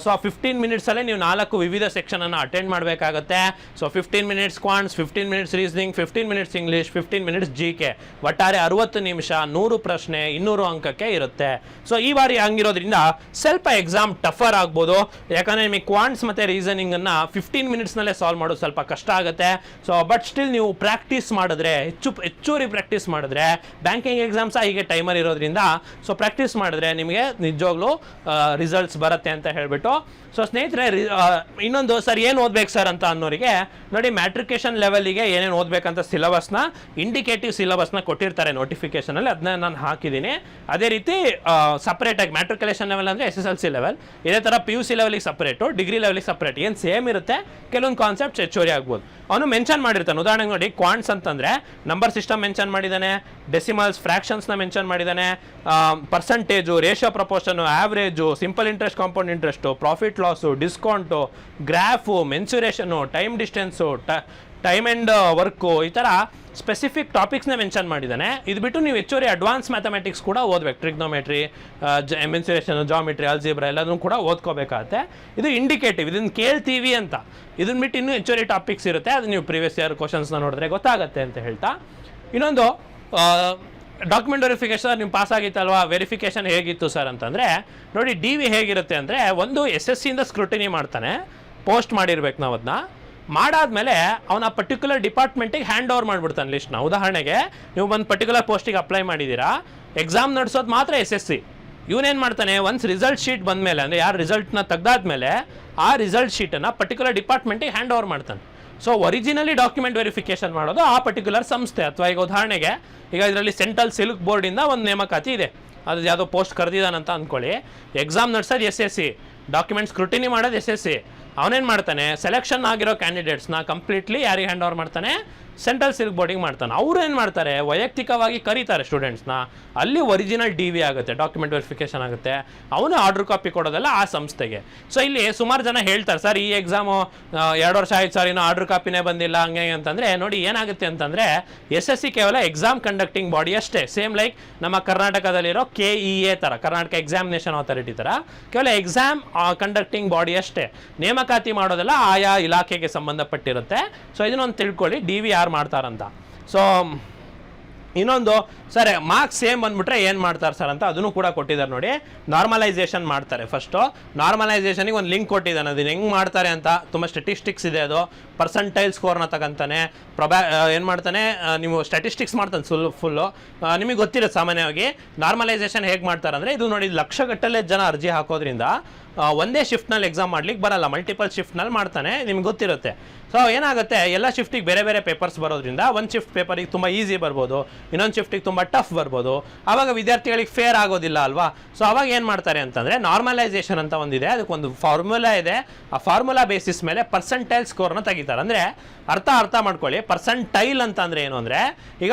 [SPEAKER 1] ಸೊ ಆ 15 ಮಿನಿಟ್ಸಲ್ಲೇ ನೀವು 4 ವಿವಿಧ ಸೆಕ್ಷನನ್ನು ಅಟೆಂಡ್ ಮಾಡಬೇಕಾಗತ್ತೆ. So 15 minutes quants, 15 minutes reasoning, 15 minutes English, 15 minutes GK. ಒಟ್ಟಾರೆ 60 ನಿಮಿಷ, 100 ಪ್ರಶ್ನೆ, 200 ಅಂಕಕ್ಕೆ ಇರುತ್ತೆ. ಸೊ ಈ ಬಾರಿ ಹಂಗಿರೋದ್ರಿಂದ ಸ್ವಲ್ಪ ಎಕ್ಸಾಮ್ ಟಫರ್ ಆಗ್ಬೋದು. ಯಾಕಂದರೆ ನಿಮಗೆ ಕ್ವಾಂಟ್ಸ್ ಮತ್ತು ರೀಸನಿಂಗನ್ನು 15 ಮಿನಿಟ್ಸ್ನಲ್ಲೇ ಸಾಲ್ವ್ ಮಾಡೋದು ಸ್ವಲ್ಪ ಕಷ್ಟ ಆಗುತ್ತೆ. ಸೊ ಬಟ್ ಸ್ಟಿಲ್ ನೀವು ಪ್ರಾಕ್ಟೀಸ್ ಮಾಡಿದ್ರೆ, ಹೆಚ್ಚುವರಿ ಪ್ರಾಕ್ಟೀಸ್ ಮಾಡಿದ್ರೆ, ಬ್ಯಾಂಕಿಂಗ್ ಎಕ್ಸಾಮ್ಸ್ ಹೀಗೆ ಟೈಮರ್ ಇರೋದ್ರಿಂದ ಸೊ ಪ್ರಾಕ್ಟೀಸ್ ಮಾಡಿದ್ರೆ ನಿಮಗೆ ನಿಜವಾಗ್ಲೂ ರಿಸಲ್ಟ್ಸ್ ಬರುತ್ತೆ ಅಂತ ಹೇಳ್ಬಿಟ್ಟು. ಸೊ ಸ್ನೇಹಿತರೆ, ಇನ್ನೊಂದು ಸರ್ ಏನು ಓದ್ಬೇಕು ಸರ್ ಅಂತ ಅನ್ನೋರಿಗೆ ನೋಡಿ, ಮ್ಯಾಟ್ರಿಕೇಷನ್ ಲೆವೆಲಿಗೆ ಏನೇನು ಓದಬೇಕಂತ ಸಿಲೆಬಸ್ನ, ಇಂಡಿಕೇಟಿವ್ ಸಿಲೆಬಸ್ನ ಕೊಟ್ಟಿರ್ತಾರೆ ನೋಟಿಫಿಕೇಶನಲ್ಲಿ, ಅದನ್ನ ನಾನು ಹಾಕಿದ್ದೀನಿ. ಅದೇ ರೀತಿ ಸಪ್ರೇಟಾಗಿ ಮ್ಯಾಟ್ರಿಕುಲೇಷನ್ ಲೆವೆಲ್ ಅಂದರೆ SSLC ಲೆವೆಲ್, ಇದೇ ಥರ PUC ಲೆವೆಲಿಗೆ ಸಪ್ರೇಟು, ಡಿಗ್ರಿ ಲೆವೆಲಿಗೆ ಸಪ್ರೇಟ್, ಏನು ಸೇಮ್ ಇರುತ್ತೆ. ಕೆಲವೊಂದು ಕಾನ್ಸೆಪ್ಟ್ಸ್ ಹೆಚ್ಚುವರಿ ಆಗ್ಬೋದು. ಅವನು ಮೆನ್ಷನ್ ಮಾಡಿರ್ತಾನೆ. ಉದಾಹರಣೆಗೆ ನೋಡಿ, ಕ್ವಾಂಟ್ಸ್ ಅಂತಂದರೆ ನಂಬರ್ ಸಿಸ್ಟಮ್ ಮೆನ್ಷನ್ ಮಾಡಿದ್ದಾನೆ, ಡೆಸಿಮಲ್ಸ್, ಫ್ರಾಕ್ಷನ್ಸ್ನ ಮೆನ್ಷನ್ ಮಾಡಿದ್ದಾನೆ, percentage, ratio proportion, average, simple interest, compound interest, profit loss, discount, graph, mensuration, time distance, time and work, ಈ ಥರ ಸ್ಪೆಸಿಫಿಕ್ ಟಾಪಿಕ್ಸ್ನ ಮೆನ್ಷನ್ ಮಾಡಿದ್ದಾನೆ. ಇದು ಬಿಟ್ಟು ನೀವು ಹೆಚ್ಚುವರಿ ಅಡ್ವಾನ್ಸ್ ಮ್ಯಾಥಮೆಟಿಕ್ಸ್ ಕೂಡ ಓದಬೇಕು. ಟ್ರಿಗ್ನೋಮೆಟ್ರಿ, ಮೆನ್ಸುರೇಷನ್, ಜಾಮಿಟ್ರಿ, ಅಲ್ಜಿಬ್ರಾ ಎಲ್ಲದನ್ನು ಕೂಡ ಓದ್ಕೋಬೇಕಾಗತ್ತೆ. ಇದು ಇಂಡಿಕೇಟಿವ್, ಇದನ್ನು ಕೇಳ್ತೀವಿ ಅಂತ. ಇದನ್ನ ಬಿಟ್ಟು ಇನ್ನೂ ಹೆಚ್ಚುವರಿ ಟಾಪಿಕ್ಸ್ ಇರುತ್ತೆ, ಅದು ನೀವು ಪ್ರೀವಿಯಸ್ ಇಯರ್ ಕ್ವಶನ್ಸ್ನ ನೋಡಿದ್ರೆ ಗೊತ್ತಾಗುತ್ತೆ ಅಂತ ಹೇಳ್ತಾ, ಇನ್ನೊಂದು ಡಾಕ್ಯುಮೆಂಟ್ ವೆರಿಫಿಕೇಶನ್ ನೀವು ಪಾಸ್ ಆಗಿತ್ತಲ್ವಾ, ವೆರಿಫಿಕೇಶನ್ ಹೇಗಿತ್ತು ಸರ್ ಅಂತಂದರೆ ನೋಡಿ, DV ಹೇಗಿರುತ್ತೆ ಅಂದರೆ, ಒಂದು SSCಯಿಂದ ಸ್ಕ್ರೂಟಿನಿ ಮಾಡ್ತಾನೆ, ಪೋಸ್ಟ್ ಮಾಡಿರ್ಬೇಕು ನಾವು. ಅದನ್ನ ಮಾಡಾದ್ಮೇಲೆ ಅವನ ಪರ್ಟಿಕ್ಯುಲರ್ ಡಿಪಾರ್ಟ್ಮೆಂಟಿಗೆ ಹ್ಯಾಂಡ್ ಓವರ್ ಮಾಡಿಬಿಡ್ತಾನೆ ಲಿಸ್ಟ್ನ. ಉದಾಹರಣೆಗೆ ನೀವು ಒಂದು ಪರ್ಟಿಕ್ಯುಲರ್ ಪೋಸ್ಟಿಗೆ ಅಪ್ಲೈ ಮಾಡಿದ್ದೀರಾ, ಎಕ್ಸಾಮ್ ನಡೆಸೋದು ಮಾತ್ರ SSC. ಇವನೇನು ಮಾಡ್ತಾನೆ, ಒನ್ಸ್ ರಿಸಲ್ಟ್ ಶೀಟ್ ಬಂದಮೇಲೆ, ಅಂದರೆ ಯಾರು ರಿಸಲ್ಟ್ನ ತೆಗ್ದಾದ್ಮೇಲೆ ಆ ರಿಸಲ್ಟ್ ಶೀಟನ್ನು ಪರ್ಟಿಕ್ಯುಲರ್ ಡಿಪಾರ್ಟ್ಮೆಂಟಿಗೆ ಹ್ಯಾಂಡ್ ಓವರ್ ಮಾಡ್ತಾನೆ. ಸೊ ಒರಿಜಿನಲಿ ಡಾಕ್ಯುಮೆಂಟ್ ವೆರಿಫಿಕೇಶನ್ ಮಾಡೋದು ಆ ಪರ್ಟಿಕ್ಯುಲರ್ ಸಂಸ್ಥೆ. ಅಥವಾ ಈಗ ಉದಾಹರಣೆಗೆ, ಈಗ ಇದರಲ್ಲಿ ಸೆಂಟ್ರಲ್ ಸಿಲ್ಕ್ ಬೋರ್ಡಿಂದ ಒಂದು ನೇಮಕಾತಿ ಇದೆ, ಅದು ಯಾವುದೋ ಪೋಸ್ಟ್ ಕರೆದಿದ್ದಾನಂತ ಅಂದ್ಕೊಳ್ಳಿ. ಎಕ್ಸಾಮ್ ನಡೆಸೋದು SSC, ಡಾಕ್ಯುಮೆಂಟ್ ಸ್ಕ್ರೂಟಿನಿ ಮಾಡೋದು SSC. ಅವನೇನು ಮಾಡ್ತಾನೆ, ಸೆಲೆಕ್ಷನ್ ಆಗಿರೋ ಕ್ಯಾಂಡಿಡೇಟ್ಸ್ನ ಕಂಪ್ಲೀಟ್ಲಿ ಯಾರಿಗೆ ಹ್ಯಾಂಡ್ ಓವರ್ ಮಾಡ್ತಾನೆ, ಸೆಂಟ್ರಲ್ ಸಿಲ್ಕ್ ಬೋರ್ಡಿಂಗ್ ಮಾಡ್ತಾನೆ. ಅವರು ಏನು ಮಾಡ್ತಾರೆ, ವೈಯಕ್ತಿಕವಾಗಿ ಕರೀತಾರೆ ಸ್ಟೂಡೆಂಟ್ಸ್ನ, ಅಲ್ಲಿ ಒರಿಜಿನಲ್ DV ಆಗುತ್ತೆ, ಡಾಕ್ಯುಮೆಂಟ್ ವೆರಿಫಿಕೇಶನ್ ಆಗುತ್ತೆ. ಅವನು ಆರ್ಡರ್ ಕಾಪಿ ಕೊಡೋದಲ್ಲ ಆ ಸಂಸ್ಥೆಗೆ. ಸೊ ಇಲ್ಲಿ ಸುಮಾರು ಜನ ಹೇಳ್ತಾರೆ, ಸರ್ ಈ ಎಕ್ಸಾಮು 2 ವರ್ಷ ಆಯ್ತು ಸರ್, ಇನ್ನೂ ಆರ್ಡರ್ ಕಾಪಿನೇ ಬಂದಿಲ್ಲ ಹಂಗೆ ಅಂತಂದರೆ, ನೋಡಿ ಏನಾಗುತ್ತೆ ಅಂತಂದರೆ, SSC ಕೇವಲ ಎಕ್ಸಾಮ್ ಕಂಡಕ್ಟಿಂಗ್ ಬಾಡಿ ಅಷ್ಟೇ. ಸೇಮ್ ಲೈಕ್ ನಮ್ಮ ಕರ್ನಾಟಕದಲ್ಲಿರೋ KEA ಥರ, ಕರ್ನಾಟಕ ಎಕ್ಸಾಮಿನೇಷನ್ ಅಥಾರಿಟಿ ಥರ, ಕೇವಲ ಎಕ್ಸಾಮ್ ಕಂಡಕ್ಟಿಂಗ್ ಬಾಡಿ ಅಷ್ಟೇ. ನೇಮಕಾತಿ ಮಾಡೋದೆಲ್ಲ ಆಯಾ ಇಲಾಖೆಗೆ ಸಂಬಂಧಪಟ್ಟಿರುತ್ತೆ. ಸೊ ಇದನ್ನೊಂದು ತಿಳ್ಕೊಳ್ಳಿ, DV ಯಾರು ಮಾಡ್ತಾರಂತ. ಸೊ ಇನ್ನೊಂದು, ಸರ್ ಮಾರ್ಕ್ಸ್ ಸೇಮ್ ಬಂದ್ಬಿಟ್ರೆ ಏನು ಮಾಡ್ತಾರೆ ಸರ್ ಅಂತ ಅದನ್ನು ಕೂಡ ಕೊಟ್ಟಿದ್ದಾರೆ ನೋಡಿ. ನಾರ್ಮಲೈಸೇಷನ್ ಮಾಡ್ತಾರೆ. ಫಸ್ಟು ನಾರ್ಮಲೈಸೇಷನಿಗೆ ಒಂದು ಲಿಂಕ್ ಕೊಟ್ಟಿದ್ದಾನೆ, ಅದನ್ನು ಹೆಂಗೆ ಮಾಡ್ತಾರೆ ಅಂತ ತುಂಬ ಸ್ಟ್ಯಾಟಿಸ್ಟಿಕ್ಸ್ ಇದೆ. ಅದು ಪರ್ಸಂಟೈಲ್ ಸ್ಕೋರ್ನ ತಗೊಂತಾನೆ, ಏನು ಮಾಡ್ತಾನೆ, ನೀವು ಸ್ಟ್ಯಾಟಿಸ್ಟಿಕ್ಸ್ ಮಾಡ್ತಾನೆ ಫುಲ್ಲು. ನಿಮಗೆ ಗೊತ್ತಿರುತ್ತೆ ಸಾಮಾನ್ಯವಾಗಿ ನಾರ್ಮಲೈಸೇಷನ್ ಹೇಗೆ ಮಾಡ್ತಾರೆ ಅಂದರೆ, ಇದು ನೋಡಿ ಲಕ್ಷಗಟ್ಟಲೆ ಜನ ಅರ್ಜಿ ಹಾಕೋದ್ರಿಂದ ಒಂದೇ ಶಿಫ್ಟ್ನಲ್ಲಿ ಎಕ್ಸಾಮ್ ಮಾಡ್ಲಿಕ್ಕೆ ಬರಲ್ಲ, ಮಲ್ಟಿಪಲ್ ಶಿಫ್ಟ್ನಲ್ಲಿ ಮಾಡ್ತಾನೆ, ನಿಮ್ಗೆ ಗೊತ್ತಿರುತ್ತೆ. ಸೊ ಏನಾಗುತ್ತೆ, ಎಲ್ಲ ಶಿಫ್ಟಿಗೆ ಬೇರೆ ಬೇರೆ ಪೇಪರ್ಸ್ ಬರೋದ್ರಿಂದ ಒಂದು ಶಿಫ್ಟ್ ಪೇಪರಿಗೆ ತುಂಬ ಈಸಿ ಬರ್ಬೋದು, ಇನ್ನೊಂದು ಶಿಫ್ಟಿಗೆ ತುಂಬ ಟಫ್ ಬರ್ಬೋದು. ಆವಾಗ ವಿದ್ಯಾರ್ಥಿಗಳಿಗೆ ಫೇರ್ ಆಗೋದಿಲ್ಲ ಅಲ್ವಾ. ಸೊ ಅವಾಗ ಏನು ಮಾಡ್ತಾರೆ ಅಂತಂದರೆ, ನಾರ್ಮಲೈಸೇಷನ್ ಅಂತ ಒಂದಿದೆ, ಅದಕ್ಕೊಂದು ಫಾರ್ಮುಲಾ ಇದೆ. ಆ ಫಾರ್ಮುಲಾ ಬೇಸಿಸ್ ಮೇಲೆ ಪರ್ಸಂಟೈಲ್ ಸ್ಕೋರ್ನ ತೆಗಿತಾರೆ. ಅಂದರೆ ಅರ್ಥ ಮಾಡ್ಕೊಳ್ಳಿ, ಪರ್ಸಂಟೈಲ್ ಅಂತ ಅಂದರೆ ಏನು ಅಂದರೆ, ಈಗ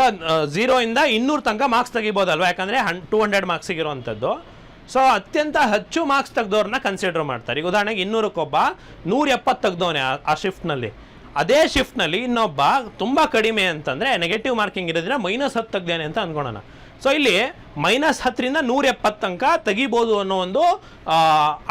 [SPEAKER 1] 0 ಇಂದ 200 ತನಕ ಮಾರ್ಕ್ಸ್ ತೆಗಿಬೋದಲ್ವ, ಯಾಕಂದರೆ 200 ಮಾರ್ಕ್ಸಿಗಿರುವಂಥದ್ದು. ಸೊ ಅತ್ಯಂತ ಹೆಚ್ಚು ಮಾರ್ಕ್ಸ್ ತೆಗೆದವ್ರನ್ನ ಕನ್ಸಿಡರ್ ಮಾಡ್ತಾರೆ. ಈಗ ಉದಾಹರಣೆಗೆ 200ಕ್ಕೊಬ್ಬ 170 ತೆಗೆದವನೇ ಆ ಶಿಫ್ಟ್ನಲ್ಲಿ. ಅದೇ ಶಿಫ್ಟ್ನಲ್ಲಿ ಇನ್ನೊಬ್ಬ ತುಂಬ ಕಡಿಮೆ ಅಂತಂದರೆ, ನೆಗೆಟಿವ್ ಮಾರ್ಕಿಂಗ್ ಇರೋದ್ರಿಂದ -10 ತೆಗ್ದೇನೆ ಅಂತ ಅಂದ್ಕೊಳ್ಳೋಣ. ಸೊ ಇಲ್ಲಿ -10ರಿಂದ 170 ತನಕ ತೆಗಿಬೋದು ಅನ್ನೋ ಒಂದು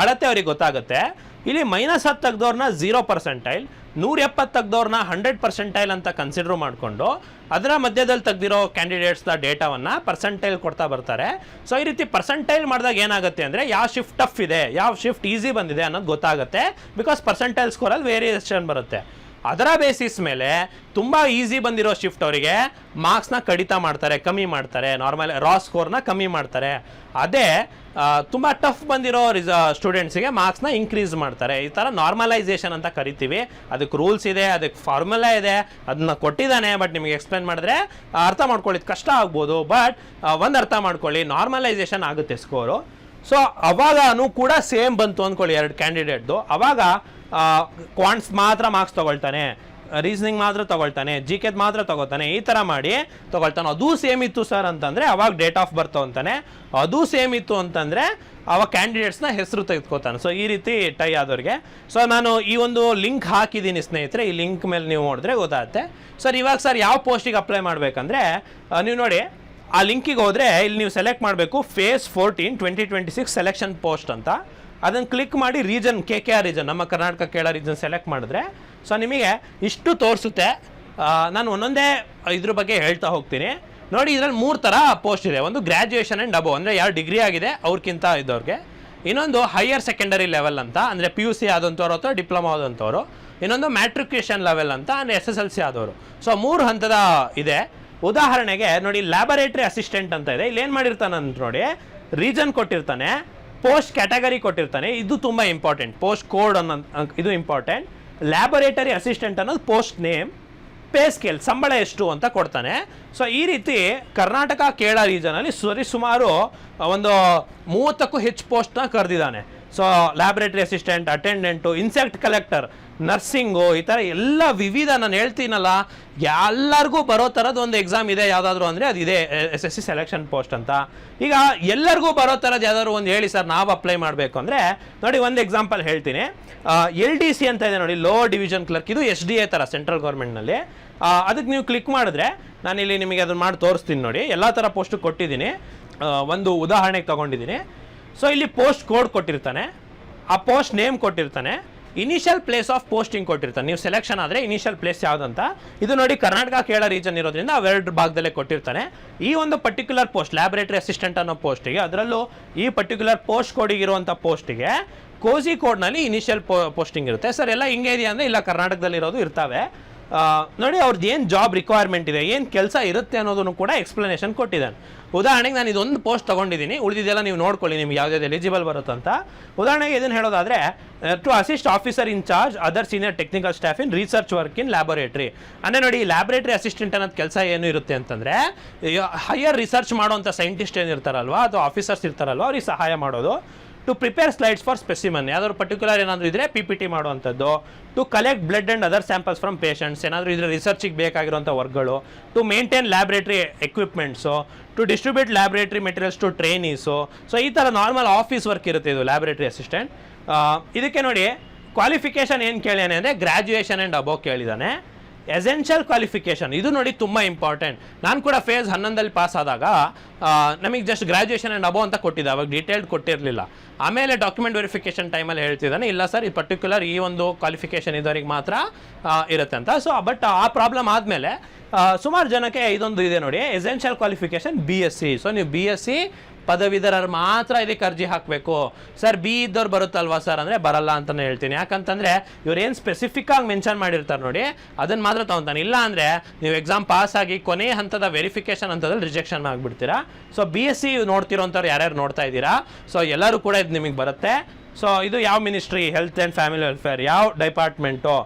[SPEAKER 1] ಅಳತೆ ಅವ್ರಿಗೆ ಗೊತ್ತಾಗುತ್ತೆ. ಇಲ್ಲಿ -10 ತೆಗ್ದವ್ರನ್ನ 0%, 170 ತೆಗ್ದವ್ರನ್ನ 100% ಅಂತ ಕನ್ಸಿಡರ್ ಮಾಡಿಕೊಂಡು ಅದರ ಮಧ್ಯದಲ್ಲಿ ತೆಗ್ದಿರೋ ಕ್ಯಾಂಡಿಡೇಟ್ಸ್ನ ಡೇಟಾವನ್ನು ಪರ್ಸೆಂಟೈಲ್ ಕೊಡ್ತಾ ಬರ್ತಾರೆ. ಸೊ ಈ ರೀತಿ ಪರ್ಸೆಂಟೈಲ್ ಮಾಡಿದಾಗ ಏನಾಗುತ್ತೆ ಅಂದರೆ, ಯಾವ ಶಿಫ್ಟ್ ಟಫ್ ಇದೆ, ಯಾವ ಶಿಫ್ಟ್ ಈಸಿ ಬಂದಿದೆ ಅನ್ನೋದು ಗೊತ್ತಾಗುತ್ತೆ. ಬಿಕಾಸ್ ಪರ್ಸೆಂಟೈಲ್ ಸ್ಕೋರಲ್ಲಿ ವೇರಿಯೇಷನ್ ಬರುತ್ತೆ. ಅದರ ಬೇಸಿಸ್ ಮೇಲೆ ತುಂಬ ಈಸಿ ಬಂದಿರೋ ಶಿಫ್ಟ್ ಅವರಿಗೆ ಮಾರ್ಕ್ಸ್ನ ಕಡಿತ ಮಾಡ್ತಾರೆ, ಕಮ್ಮಿ ಮಾಡ್ತಾರೆ, ನಾರ್ಮಲ್ ರಾ ಸ್ಕೋರ್ನ ಕಮ್ಮಿ ಮಾಡ್ತಾರೆ. ಅದೇ ತುಂಬ ಟಫ್ ಬಂದಿರೋ ಸ್ಟೂಡೆಂಟ್ಸಿಗೆ ಮಾರ್ಕ್ಸ್ನ ಇನ್ಕ್ರೀಸ್ ಮಾಡ್ತಾರೆ. ಈ ಥರ ನಾರ್ಮಲೈಸೇಷನ್ ಅಂತ ಕರಿತೀವಿ. ಅದಕ್ಕೆ ರೂಲ್ಸ್ ಇದೆ, ಅದಕ್ಕೆ ಫಾರ್ಮುಲಾ ಇದೆ, ಅದನ್ನ ಕೊಟ್ಟಿದ್ದಾನೆ. ಬಟ್ ನಿಮಗೆ ಎಕ್ಸ್ಪ್ಲೇನ್ ಮಾಡಿದ್ರೆ ಅರ್ಥ ಮಾಡ್ಕೊಳ್ಳಿದ್ದು ಕಷ್ಟ ಆಗ್ಬೋದು. ಬಟ್ ಒಂದು ಅರ್ಥ ಮಾಡ್ಕೊಳ್ಳಿ, ನಾರ್ಮಲೈಸೇಷನ್ ಆಗುತ್ತೆ ಸ್ಕೋರು. ಸೊ ಅವಾಗೂ ಕೂಡ ಸೇಮ್ ಬಂತು ಅಂದ್ಕೊಳ್ಳಿ 2 ಕ್ಯಾಂಡಿಡೇಟ್ದು, ಅವಾಗ ಕ್ವಾಂಟ್ಸ್ ಮಾತ್ರ ಮಾರ್ಕ್ಸ್ ತೊಗೊಳ್ತಾನೆ, ರೀಸನಿಂಗ್ ಮಾತ್ರ ತೊಗೊಳ್ತಾನೆ, ಜಿ ಕೆದ್ ಮಾತ್ರ ತೊಗೋತಾನೆ, ಈ ಥರ ಮಾಡಿ ತೊಗೊಳ್ತಾನೆ. ಅದೂ ಸೇಮ್ ಇತ್ತು ಸರ್ ಅಂತಂದರೆ ಅವಾಗ ಡೇಟ್ ಆಫ್ ಬರ್ತ್ ಅಂತಾನೆ, ಅದೂ ಸೇಮ್ ಇತ್ತು ಅಂತಂದರೆ ಅವಾಗ ಕ್ಯಾಂಡಿಡೇಟ್ಸ್ನ ಹೆಸರು ತೆಗೆದುಕೋತಾನೆ. ಸೊ ಈ ರೀತಿ ಟೈ ಆದವ್ರಿಗೆ. ಸೊ ನಾನು ಈ ಒಂದು ಲಿಂಕ್ ಹಾಕಿದ್ದೀನಿ ಸ್ನೇಹಿತರೆ, ಈ ಲಿಂಕ್ ಮೇಲೆ ನೀವು ನೋಡಿದ್ರೆ ಗೊತ್ತಾಗುತ್ತೆ. ಸರ್ ಇವಾಗ ಸರ್ ಯಾವ ಪೋಸ್ಟಿಗೆ ಅಪ್ಲೈ ಮಾಡಬೇಕಂದ್ರೆ ನೀವು ನೋಡಿ ಆ ಲಿಂಕಿಗೆ ಹೋದರೆ ಇಲ್ಲಿ ನೀವು ಸೆಲೆಕ್ಟ್ ಮಾಡಬೇಕು ಫೇಸ್ 14 2026 ಸೆಲೆಕ್ಷನ್ ಪೋಸ್ಟ್ ಅಂತ. ಅದನ್ನು ಕ್ಲಿಕ್ ಮಾಡಿ ರೀಜನ್ KKR ರೀಜನ್, ನಮ್ಮ ಕರ್ನಾಟಕ ಕೇಳ ರೀಜನ್ ಸೆಲೆಕ್ಟ್ ಮಾಡಿದ್ರೆ ಸೊ ನಿಮಗೆ ಇಷ್ಟು ತೋರಿಸುತ್ತೆ. ನಾನು ಒಂದೊಂದೇ ಇದ್ರ ಬಗ್ಗೆ ಹೇಳ್ತಾ ಹೋಗ್ತೀನಿ ನೋಡಿ. ಇದರಲ್ಲಿ 3 ಥರ ಪೋಸ್ಟ್ ಇದೆ. ಒಂದು ಗ್ರ್ಯಾಜುಯೇಷನ್ ಆ್ಯಂಡ್ ಅಬೋ, ಅಂದರೆ ಯಾರು ಡಿಗ್ರಿ ಆಗಿದೆ ಅವ್ರಿಗಿಂತ ಇದ್ದವ್ರಿಗೆ. ಇನ್ನೊಂದು ಹೈಯರ್ ಸೆಕೆಂಡರಿ ಲೆವೆಲ್ ಅಂತ, ಅಂದರೆ PUC ಆದಂಥವ್ರು ಅಥವಾ ಡಿಪ್ಲೊಮಾ ಆದಂಥವ್ರು. ಇನ್ನೊಂದು ಮ್ಯಾಟ್ರಿಕ್ಯುಲೇಷನ್ ಲೆವೆಲ್ ಅಂತ, ಅಂದರೆ SSLC ಆದವರು. ಸೊ 3 ಹಂತದ ಇದೆ. ಉದಾಹರಣೆಗೆ ನೋಡಿ ಲ್ಯಾಬೊರೇಟರಿ ಅಸಿಸ್ಟೆಂಟ್ ಅಂತ ಇದೆ. ಇಲ್ಲಿ ಏನು ಮಾಡಿರ್ತಾನೆ ಅಂತ ನೋಡಿ, ರೀಜನ್ ಕೊಟ್ಟಿರ್ತಾನೆ, ಪೋಸ್ಟ್ ಕ್ಯಾಟಗರಿ ಕೊಟ್ಟಿರ್ತಾನೆ, ಇದು ತುಂಬ ಇಂಪಾರ್ಟೆಂಟ್. ಪೋಸ್ಟ್ ಕೋಡ್ ಅನ್ನೋ ಇದು ಇಂಪಾರ್ಟೆಂಟ್. ಲ್ಯಾಬೊರೇಟರಿ ಅಸಿಸ್ಟೆಂಟ್ ಅನ್ನೋದು ಪೋಸ್ಟ್ ನೇಮ್, ಪೇ ಸ್ಕೇಲ್ ಸಂಬಳ ಎಷ್ಟು ಅಂತ ಕೊಡ್ತಾನೆ. ಸೊ ಈ ರೀತಿ ಕರ್ನಾಟಕ ಕೇಳ ರೀಜನಲ್ಲಿ ಸುಮಾರು ಒಂದು 30ಕ್ಕೂ ಹೆಚ್ಚು ಪೋಸ್ಟ್ನ ಕರೆದಿದ್ದಾನೆ. So laboratory assistant, attendant, insect collector, nursing, ಈ ಥರ ಎಲ್ಲ ವಿವಿಧ ನಾನು ಹೇಳ್ತೀನಲ್ಲ ಎಲ್ಲರಿಗೂ ಬರೋ ಥರದ್ದು ಒಂದು ಎಕ್ಸಾಮ್ ಇದೆ ಯಾವುದಾದ್ರೂ ಅಂದರೆ ಅದಿದೆ SSC ಸೆಲೆಕ್ಷನ್ ಪೋಸ್ಟ್ ಅಂತ. ಈಗ ಎಲ್ಲರಿಗೂ ಬರೋ ಥರದ್ದು ಯಾವ್ದಾದ್ರು ಒಂದು ಹೇಳಿ ಸರ್ ನಾವು ಅಪ್ಲೈ ಮಾಡಬೇಕು ಅಂದರೆ ನೋಡಿ ಒಂದು ಎಕ್ಸಾಂಪಲ್ ಹೇಳ್ತೀನಿ. LDC ಅಂತ ಇದೆ ನೋಡಿ, ಲೋ ಡಿವಿಷನ್ ಕ್ಲರ್ಕ್. ಇದು SDA ಥರ ಸೆಂಟ್ರಲ್ ಗೌರ್ಮೆಂಟ್ನಲ್ಲಿ. ಅದಕ್ಕೆ ನೀವು ಕ್ಲಿಕ್ ಮಾಡಿದ್ರೆ ನಾನಿಲ್ಲಿ ನಿಮಗೆ ಅದನ್ನು ಮಾಡಿ ತೋರಿಸ್ತೀನಿ ನೋಡಿ. ಎಲ್ಲ ಥರ ಪೋಸ್ಟು ಕೊಟ್ಟಿದ್ದೀನಿ, ಒಂದು ಉದಾಹರಣೆಗೆ ತೊಗೊಂಡಿದ್ದೀನಿ. ಸೊ ಇಲ್ಲಿ ಪೋಸ್ಟ್ ಕೋಡ್ ಕೊಟ್ಟಿರ್ತಾನೆ, ಆ ಪೋಸ್ಟ್ ನೇಮ್ ಕೊಟ್ಟಿರ್ತಾನೆ, ಇನಿಷಿಯಲ್ ಪ್ಲೇಸ್ ಆಫ್ ಪೋಸ್ಟಿಂಗ್ ಕೊಟ್ಟಿರ್ತಾನೆ. ನೀವು ಸೆಲೆಕ್ಷನ್ ಆದರೆ ಇನಿಷಿಯಲ್ ಪ್ಲೇಸ್ ಯಾವುದಂತ. ಇದು ನೋಡಿ ಕರ್ನಾಟಕ ಕೇಳ ರೀಜನ್ ಇರೋದ್ರಿಂದ ಅವೆರಡು ಭಾಗದಲ್ಲೇ ಕೊಟ್ಟಿರ್ತಾನೆ. ಈ ಒಂದು ಪರ್ಟಿಕ್ಯುಲರ್ ಪೋಸ್ಟ್ ಲ್ಯಾಬೊರೇಟರಿ ಅಸಿಸ್ಟೆಂಟ್ ಅನ್ನೋ ಪೋಸ್ಟಿಗೆ, ಅದರಲ್ಲೂ ಈ ಪರ್ಟಿಕ್ಯುಲರ್ ಪೋಸ್ಟ್ ಕೋಡಿಗಿರುವಂಥ ಪೋಸ್ಟಿಗೆ ಕೋಜಿ ಕೋಡ್ನಲ್ಲಿ ಇನಿಷಿಯಲ್ ಪೋಸ್ಟಿಂಗ್ ಇರುತ್ತೆ. ಸರ್ ಎಲ್ಲ ಹಿಂಗೆ ಇದೆಯಾ ಅಂದರೆ ಇಲ್ಲ, ಕರ್ನಾಟಕದಲ್ಲಿರೋದು ಇರ್ತವೆ. ನೋಡಿ ಅವ್ರದ್ದು ಏನು ಜಾಬ್ ರಿಕ್ವೈರ್ಮೆಂಟ್ ಇದೆ, ಏನು ಕೆಲಸ ಇರುತ್ತೆ ಅನ್ನೋದನ್ನು ಕೂಡ ಎಕ್ಸ್ಪ್ಲನೇಷನ್ ಕೊಟ್ಟಿದ್ದಾನೆ. ಉದಾಹರಣೆಗೆ ನಾನು ಇದೊಂದು ಪೋಸ್ಟ್ ತೊಗೊಂಡಿದ್ದೀನಿ, ಉಳಿದಿದ್ದೆಲ್ಲ ನೀವು ನೋಡ್ಕೊಳ್ಳಿ ನಿಮ್ಗೆ ಯಾವುದಾದ್ರು ಎಲಿಜಿಬಲ್ ಬರುತ್ತಂತ. ಉದಾಹರಣೆಗೆ ಇದನ್ನು ಹೇಳೋದಾದರೆ to assist officer in charge other senior technical staff in research work in laboratory. ಅಂದರೆ ನೋಡಿ ಲ್ಯಾಬೊರೇಟರಿ ಅಸಿಸ್ಟೆಂಟ್ ಅನ್ನೋದು ಕೆಲಸ ಏನು ಇರುತ್ತೆ ಅಂತಂದರೆ ಹೈಯರ್ ರಿಸರ್ಚ್ ಮಾಡೋಂಥ ಸೈಂಟಿಸ್ಟ್ ಏನಿರ್ತಾರಲ್ವ ಅಥವಾ ಆಫೀಸರ್ಸ್ ಇರ್ತಾರಲ್ವ ಅವ್ರಿಗೆ ಸಹಾಯ ಮಾಡೋದು. To prepare slides for specimen, ಯಾವ್ದಾದ್ರು ಪರ್ಟಿಕ್ಯುಲರ್ ಏನಾದರೂ ಇದ್ದರೆ PPT ಮಾಡುವಂಥದ್ದು. To collect blood and other samples from patients, ಏನಾದರೂ ಇದ್ರೆ ರಿಸರ್ಚಿಗೆ ಬೇಕಾಗಿರುವಂಥ ವರ್ಕ್ಗಳು. To maintain laboratory equipments. To distribute laboratory materials to ಟ್ರೈನೀಸು. So ಈ ಥರ ನಾರ್ಮಲ್ ಆಫೀಸ್ ವರ್ಕ್ ಇರುತ್ತೆ ಇದು ಲ್ಯಾಬೊರೇಟರಿ ಅಸಿಸ್ಟೆಂಟ್. ಇದಕ್ಕೆ ನೋಡಿ ಕ್ವಾಲಿಫಿಕೇಷನ್ ಏನು ಕೇಳಿದಾನೆ ಅಂದರೆ ಗ್ರ್ಯಾಜುಯೇಷನ್ ಆ್ಯಂಡ್ ಅಬೋವ್ ಕೇಳಿದ್ದಾನೆ. ಎಸೆನ್ಷಿಯಲ್ ಕ್ವಾಲಿಫಿಕೇಷನ್ ಇದು ನೋಡಿ ತುಂಬ ಇಂಪಾರ್ಟೆಂಟ್. ನಾನು ಕೂಡ ಫೇಸ್ 11ಲ್ಲಿ ಪಾಸ್ ಆದಾಗ ನಮಗೆ ಜಸ್ಟ್ ಗ್ರ್ಯಾಜುಯೇಷನ್ ಆ್ಯಂಡ್ ಅಬೋವ್ ಅಂತ ಕೊಟ್ಟಿದ್ದೆ, ಅವಾಗ ಡೀಟೇಲ್ಡ್ ಕೊಟ್ಟಿರಲಿಲ್ಲ. ಆಮೇಲೆ ಡಾಕ್ಯುಮೆಂಟ್ ವೆರಿಫಿಕೇಷನ್ ಟೈಮಲ್ಲಿ ಹೇಳ್ತಿದ್ದಾನೆ ಇಲ್ಲ ಸರ್ ಈ ಪರ್ಟಿಕ್ಯುಲರ್ ಈ ಒಂದು ಕ್ವಾಲಿಫಿಕೇಷನ್ ಇದ್ದವರಿಗೆ ಮಾತ್ರ ಇರುತ್ತೆ ಅಂತ. ಸೊ ಬಟ್ ಆ ಪ್ರಾಬ್ಲಮ್ ಆದಮೇಲೆ ಸುಮಾರು ಜನಕ್ಕೆ ಇದೊಂದು ಇದೆ ನೋಡಿ, ಎಸೆನ್ಷಿಯಲ್ ಕ್ವಾಲಿಫಿಕೇಷನ್ BSc. ಸೊ ನೀವು BSc ಪದವೀಧರರು ಮಾತ್ರ ಇದಕ್ಕೆ ಅರ್ಜಿ ಹಾಕಬೇಕು. ಸರ್ B ಇದ್ದವ್ರು ಬರುತ್ತಲ್ವಾ ಸರ್ ಅಂದರೆ ಬರಲ್ಲ ಅಂತಲೇ ಹೇಳ್ತೀನಿ. ಯಾಕಂತಂದರೆ ಇವ್ರು ಏನು ಸ್ಪೆಸಿಫಿಕ್ಕಾಗಿ ಮೆನ್ಷನ್ ಮಾಡಿರ್ತಾರೆ ನೋಡಿ ಅದನ್ನು ಮಾತ್ರ ತೊಗೊತಾನೆ. ಇಲ್ಲ ಅಂದರೆ ನೀವು ಎಕ್ಸಾಮ್ ಪಾಸ್ ಆಗಿ ಕೊನೆಯ ಹಂತದ ವೆರಿಫಿಕೇಷನ್ ಹಂತದಲ್ಲಿ ರಿಜೆಕ್ಷನ್ ಆಗಿಬಿಡ್ತೀರಾ. ಸೊ BSc ನೋಡ್ತಿರೋಂಥವ್ರು ಯಾರ್ಯಾರು ನೋಡ್ತಾ ಇದ್ದೀರಾ, ಸೊ ಎಲ್ಲರೂ ಕೂಡ ಇದು ನಿಮಗೆ ಬರುತ್ತೆ. ಸೊ ಇದು ಯಾವ ministry, health and family welfare, ಯಾವ ಡಿಪಾರ್ಟ್ಮೆಂಟು,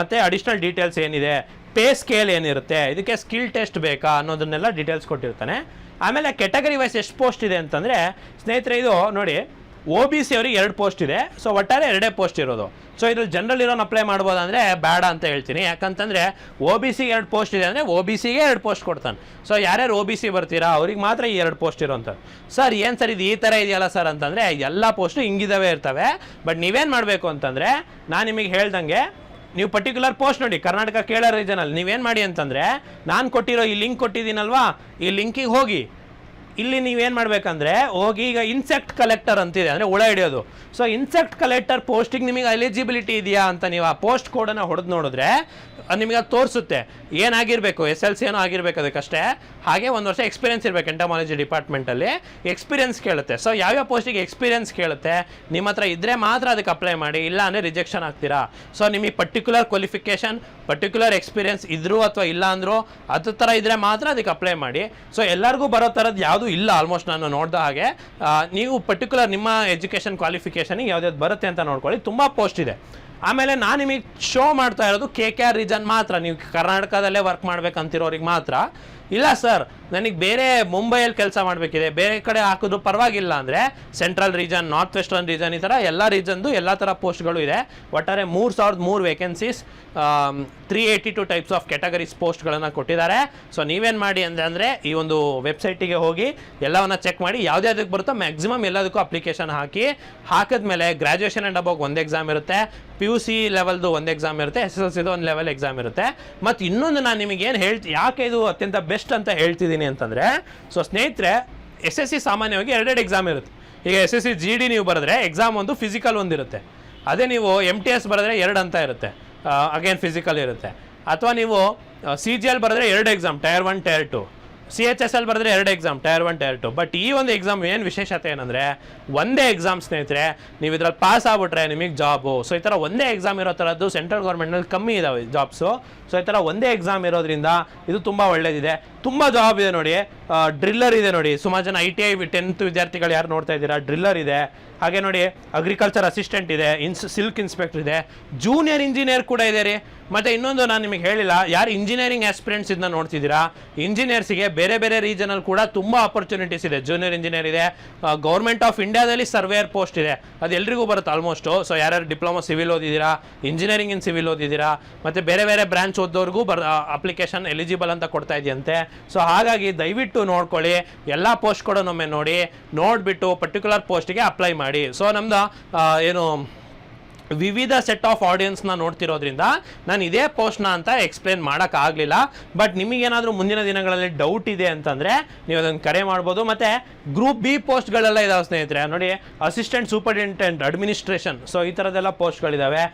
[SPEAKER 1] ಮತ್ತು ಅಡಿಷ್ನಲ್ ಡೀಟೇಲ್ಸ್ ಏನಿದೆ, ಪೇ ಸ್ಕೇಲ್ ಏನಿರುತ್ತೆ, ಇದಕ್ಕೆ ಸ್ಕಿಲ್ ಟೆಸ್ಟ್ ಬೇಕಾ ಅನ್ನೋದನ್ನೆಲ್ಲ ಡೀಟೇಲ್ಸ್ ಕೊಟ್ಟಿರ್ತಾನೆ. ಆಮೇಲೆ ಕೆಟಗರಿ ವೈಸ್ ಎಷ್ಟು ಪೋಸ್ಟ್ ಇದೆ ಅಂತಂದರೆ ಸ್ನೇಹಿತರೆ ಇದು ನೋಡಿ OBC ಅವ್ರಿಗೆ 2 ಪೋಸ್ಟ್ ಇದೆ. ಸೊ ಒಟ್ಟಾರೆ 2 ಪೋಸ್ಟ್ ಇರೋದು. ಸೊ ಇದ್ರಲ್ಲಿ ಜನರಲ್ ಇರೋನು ಅಪ್ಲೈ ಮಾಡ್ಬೋದಂದರೆ ಬೇಡ ಅಂತ ಹೇಳ್ತೀನಿ. ಯಾಕಂತಂದರೆ OBCಗೆ 2 ಪೋಸ್ಟ್ ಇದೆ ಅಂದರೆ OBCಗೆ 2 ಪೋಸ್ಟ್ ಕೊಡ್ತಾನೆ. ಸೊ ಯಾರ್ಯಾರು OBC ಬರ್ತೀರಾ ಅವ್ರಿಗೆ ಮಾತ್ರ ಈ 2 ಪೋಸ್ಟ್ ಇರೋಂಥದ್ದು. ಸರ್ ಏನು ಸರ್ ಇದು ಈ ಥರ ಇದೆಯಲ್ಲ ಸರ್ ಅಂತಂದರೆ ಎಲ್ಲ ಪೋಸ್ಟು ಹಿಂಗಿದಾವೆ ಇರ್ತವೆ. ಬಟ್ ನೀವೇನು ಮಾಡಬೇಕು ಅಂತಂದರೆ ನಾನು ನಿಮಗೆ ಹೇಳ್ದಂಗೆ ನೀವು ಪರ್ಟಿಕ್ಯುಲರ್ ಪೋಸ್ಟ್ ನೋಡಿ ಕರ್ನಾಟಕ ಕೇಳ ರೀಜನಲ್ಲಿ ನೀವೇನು ಮಾಡಿ ಅಂತಂದರೆ ನಾನು ಕೊಟ್ಟಿರೋ ಈ ಲಿಂಕ್ ಕೊಟ್ಟಿದ್ದೀನಲ್ವಾ, ಈ ಲಿಂಕಿಗೆ ಹೋಗಿ ಇಲ್ಲಿ ನೀವೇನು ಮಾಡಬೇಕಂದ್ರೆ ಹೋಗಿ ಈಗ ಇನ್ಸೆಕ್ಟ್ ಕಲೆಕ್ಟರ್ ಅಂತಿದೆ ಅಂದರೆ ಹುಳ ಹಿಡಿಯೋದು. ಸೊ ಇನ್ಸೆಕ್ಟ್ ಕಲೆಕ್ಟರ್ ಪೋಸ್ಟಿಗೆ ನಿಮಗೆ ಎಲಿಜಿಬಿಲಿಟಿ ಇದೆಯಾ ಅಂತ ನೀವು ಆ ಪೋಸ್ಟ್ ಕೋಡನ್ನು ಹೊಡೆದು ನೋಡಿದ್ರೆ ನಿಮಗೆ ಅದು ತೋರಿಸುತ್ತೆ. ಏನಾಗಿರಬೇಕು, SLC ಏನೋ ಆಗಿರಬೇಕು ಅದಕ್ಕಷ್ಟೇ. ಹಾಗೆ 1 ವರ್ಷ ಎಕ್ಸ್ಪೀರಿಯನ್ಸ್ ಇರಬೇಕು ಎಂಟಮಾಲಜಿ ಡಿಪಾರ್ಟ್ಮೆಂಟಲ್ಲಿ. ಎಕ್ಸ್ಪೀರಿಯನ್ಸ್ ಕೇಳುತ್ತೆ. ಸೊ ಯಾವ್ಯಾವ ಪೋಸ್ಟಿಗೆ ಎಕ್ಸ್ಪೀರಿಯನ್ಸ್ ಕೇಳುತ್ತೆ ನಿಮ್ಮ ಹತ್ರ ಇದ್ದರೆ ಮಾತ್ರ ಅದಕ್ಕೆ ಅಪ್ಲೈ ಮಾಡಿ, ಇಲ್ಲ ಅಂದರೆ ರಿಜೆಕ್ಷನ್ ಆಗ್ತೀರಾ. ಸೊ ನಿಮಗೆ ಪರ್ಟಿಕ್ಯುಲರ್ ಕ್ವಾಲಿಫಿಕೇಷನ್ ಪರ್ಟಿಕ್ಯುಲರ್ ಎಕ್ಸ್ಪೀರಿಯನ್ಸ್ ಇದ್ದರೂ ಅಥವಾ ಇಲ್ಲ ಅಂದರೂ ಅದ್ರ ಥರ ಇದ್ದರೆ ಮಾತ್ರ ಅದಕ್ಕೆ ಅಪ್ಲೈ ಮಾಡಿ. ಸೊ ಎಲ್ಲರಿಗೂ ಬರೋ ಥರದ್ದು ಯಾವುದೂ ಇಲ್ಲ ಆಲ್ಮೋಸ್ಟ್ ನಾನು ನೋಡಿದ ಹಾಗೆ. ನೀವು ಪರ್ಟಿಕ್ಯುಲರ್ ನಿಮ್ಮ ಎಜುಕೇಷನ್ ಕ್ವಾಲಿಫಿಕೇಷನಿಗೆ ಯಾವ್ದಾವ್ದು ಬರುತ್ತೆ ಅಂತ ನೋಡ್ಕೊಳ್ಳಿ. ತುಂಬ ಪೋಸ್ಟ್ ಇದೆ. ಆಮೇಲೆ ನಾನು ನಿಮಗೆ ಶೋ ಮಾಡ್ತಾ ಇರೋದು KKR ರೀಜನ್ ಮಾತ್ರ, ನೀವು ಕರ್ನಾಟಕದಲ್ಲೇ ವರ್ಕ್ ಮಾಡ್ಬೇಕಂತಿರೋರಿಗೆ ಮಾತ್ರ. ಇಲ್ಲ ಸರ್ ನನಗೆ ಬೇರೆ ಮುಂಬೈಯಲ್ಲಿ ಕೆಲಸ ಮಾಡಬೇಕಿದೆ, ಬೇರೆ ಕಡೆ ಹಾಕಿದ್ರು ಪರವಾಗಿಲ್ಲ ಅಂದರೆ central region, north western region, ಈ ಥರ ಎಲ್ಲ ರೀಜನ್ದು ಎಲ್ಲ ಥರ ಪೋಸ್ಟ್ಗಳು ಇದೆ. ಒಟ್ಟಾರೆ 3003 ವೇಕೆನ್ಸೀಸ್, 382 ಟೈಪ್ಸ್ ಆಫ್ ಕ್ಯಾಟಗರೀಸ್ ಪೋಸ್ಟ್ಗಳನ್ನು ಕೊಟ್ಟಿದ್ದಾರೆ. ಸೊ ನೀವೇನು ಮಾಡಿ ಅಂದರೆ ಈ ಒಂದು ವೆಬ್ಸೈಟಿಗೆ ಹೋಗಿ ಎಲ್ಲವನ್ನ ಚೆಕ್ ಮಾಡಿ, ಯಾವುದ್ಯಾವುದಕ್ಕೆ ಬರುತ್ತೋ ಮ್ಯಾಕ್ಸಿಮಮ್ ಎಲ್ಲದಕ್ಕೂ ಅಪ್ಲಿಕೇಶನ್ ಹಾಕಿದ್ಮೇಲೆ ಗ್ರಾಜುಯೇಷನ್ ಆ್ಯಂಡ್ ಅಬೌವ್ ಒಂದು ಎಕ್ಸಾಮ್ ಇರುತ್ತೆ, PUC ಲೆವೆಲ್ದು ಒಂದು ಎಕ್ಸಾಮ್ ಇರುತ್ತೆ, SSLCದು ಒಂದು ಲೆವೆಲ್ ಎಕ್ಸಾಮ್ ಇರುತ್ತೆ. ಮತ್ತು ಇನ್ನೊಂದು ನಾನು ನಿಮಗೆ ಏನು ಯಾಕೆ ಇದು ಅತ್ಯಂತ ಬೆಸ್ಟ್ ಅಂತ ಹೇಳ್ತಿದ್ದೀನಿ ಅಂತಂದರೆ, ಸೊ ಸ್ನೇಹಿತರೆ SSC ಸಾಮಾನ್ಯವಾಗಿ 2 ಎಕ್ಸಾಮ್ ಇರುತ್ತೆ. ಈಗ SSC GD ನೀವು ಬರೆದ್ರೆ ಎಕ್ಸಾಮ್ ಒಂದು, ಫಿಸಿಕಲ್ ಒಂದಿರುತ್ತೆ. ಅದೇ ನೀವು MTS ಬರೆದ್ರೆ 2 ಅಂತ ಇರುತ್ತೆ, ಅಗೇನ್ ಫಿಸಿಕಲ್ ಇರುತ್ತೆ. ಅಥವಾ ನೀವು CGL ಬರೆದ್ರೆ 2 ಎಕ್ಸಾಮ್, ಟೈರ್ 1 ಟೈರ್ 2, CHSL ಬರೆದ್ರೆ 2 ಎಕ್ಸಾಮ್, ಟೈರ್ 1 ಟೈರ್ 2. ಬಟ್ ಈ ಒಂದು ಎಕ್ಸಾಮ್ ಏನು ವಿಶೇಷತೆ ಏನಂದರೆ ಒಂದೇ ಎಕ್ಸಾಮ್ ಸ್ನೇಹಿತರೆ, ನೀವು ಇದ್ರಲ್ಲಿ ಪಾಸ್ ಆಗ್ಬಿಟ್ರೆ ನಿಮಗೆ ಜಾಬು. ಸೊ ಈ ಥರ ಒಂದೇ ಎಕ್ಸಾಮ್ ಇರೋ ಥರದ್ದು ಸೆಂಟ್ರಲ್ ಗೌರ್ಮೆಂಟ್ನಲ್ಲಿ ಕಮ್ಮಿ ಇದಾವೆ ಜಾಬ್ಸು. ಸೊ ಈ ಥರ ಒಂದೇ ಎಕ್ಸಾಮ್ ಇರೋದ್ರಿಂದ ಇದು ತುಂಬ ಒಳ್ಳೇದಿದೆ. ತುಂಬ ಜಾಬ್ ಇದೆ ನೋಡಿ. ಡ್ರಿಲ್ಲರ್ ಇದೆ ನೋಡಿ, ಸುಮಾರು ಜನ ITI 10th ವಿದ್ಯಾರ್ಥಿಗಳು ಯಾರು ನೋಡ್ತಾ ಇದ್ದೀರಾ, ಡ್ರಿಲ್ಲರ್ ಇದೆ. ಹಾಗೆ ನೋಡಿ ಅಗ್ರಿಕಲ್ಚರ್ ಅಸಿಸ್ಟೆಂಟ್ ಇದೆ, ಸಿಲ್ಕ್ ಇನ್ಸ್ಪೆಕ್ಟರ್ ಇದೆ, ಜೂನಿಯರ್ ಇಂಜಿನಿಯರ್ ಕೂಡ ಇದೆ ರೀ. ಮತ್ತು ಇನ್ನೊಂದು ನಾನು ನಿಮಗೆ ಹೇಳಿಲ್ಲ, ಯಾರು ಇಂಜಿನಿಯರಿಂಗ್ ಆಸ್ಪಿರೆಂಟ್ಸ್ ಇದನ್ನ ನೋಡ್ತಿದ್ದೀರಾ, ಇಂಜಿನಿಯರ್ಸಿಗೆ ಬೇರೆ ಬೇರೆ ರೀಜನಲ್ಲಿ ಕೂಡ ತುಂಬ ಆಪರ್ಚುನಿಟೀಸ್ ಇದೆ. ಜೂನಿಯರ್ ಇಂಜಿನಿಯರ್ ಇದೆ, ಗೌರ್ಮೆಂಟ್ ಆಫ್ ಇಂಡಿಯಾದಲ್ಲಿ ಸರ್ವೇಯರ್ ಪೋಸ್ಟ್ ಇದೆ, ಅದು ಎಲ್ರಿಗೂ ಬರುತ್ತೆ ಆಲ್ಮೋಸ್ಟು. ಸೊ ಯಾರ್ಯಾರು ಡಿಪ್ಲೊಮಾ ಸಿವಿಲ್ ಓದಿದ್ದೀರಾ, ಇಂಜಿನಿಯರಿಂಗ್ ಇನ್ ಸಿವಿಲ್ ಓದಿದ್ದೀರಾ, ಮತ್ತು ಬೇರೆ ಬೇರೆ ಬ್ರಾಂಚ್ ಓದೋರ್ಗೂ ಅಪ್ಲಿಕೇಶನ್ ಎಲಿಜಿಬಲ್ ಅಂತ ಕೊಡ್ತಾ ಇದೆಯಂತೆ. ಸೊ ಹಾಗಾಗಿ ದಯವಿಟ್ಟು ನೋಡ್ಕೊಳ್ಳಿ, ಎಲ್ಲ ಪೋಸ್ಟ್ ಕೂಡ ಒಮ್ಮೆ ನೋಡಿಬಿಟ್ಟು ಪರ್ಟಿಕ್ಯುಲರ್ ಪೋಸ್ಟಿಗೆ ಅಪ್ಲೈ ಮಾಡಿ. ಸೊ ನಮ್ದು ಏನು ವಿವಿಧ ಸೆಟ್ ಆಫ್ ಆಡಿಯನ್ಸ್ನ ನೋಡ್ತಿರೋದ್ರಿಂದ ನಾನು ಇದೇ ಪೋಸ್ಟ್ನ ಅಂತ ಎಕ್ಸ್ಪ್ಲೇನ್ ಮಾಡೋಕ್ಕಾಗಲಿಲ್ಲ. ಬಟ್ ನಿಮಗೇನಾದರೂ ಮುಂದಿನ ದಿನಗಳಲ್ಲಿ ಡೌಟ್ ಇದೆ ಅಂತಂದರೆ ನೀವು ಅದನ್ನು ಕರೆ ಮಾಡ್ಬೋದು. ಮತ್ತು ಗ್ರೂಪ್ B ಪೋಸ್ಟ್ಗಳೆಲ್ಲ ಇದಾವೆ ಸ್ನೇಹಿತರೆ ನೋಡಿ, ಅಸಿಸ್ಟೆಂಟ್ ಸೂಪರಿಂಟೆಂಡೆಂಟ್ ಅಡ್ಮಿನಿಸ್ಟ್ರೇಷನ್, ಸೊ ಈ ಥರದ್ದೆಲ್ಲ ಪೋಸ್ಟ್ಗಳಿದ್ದಾವೆ.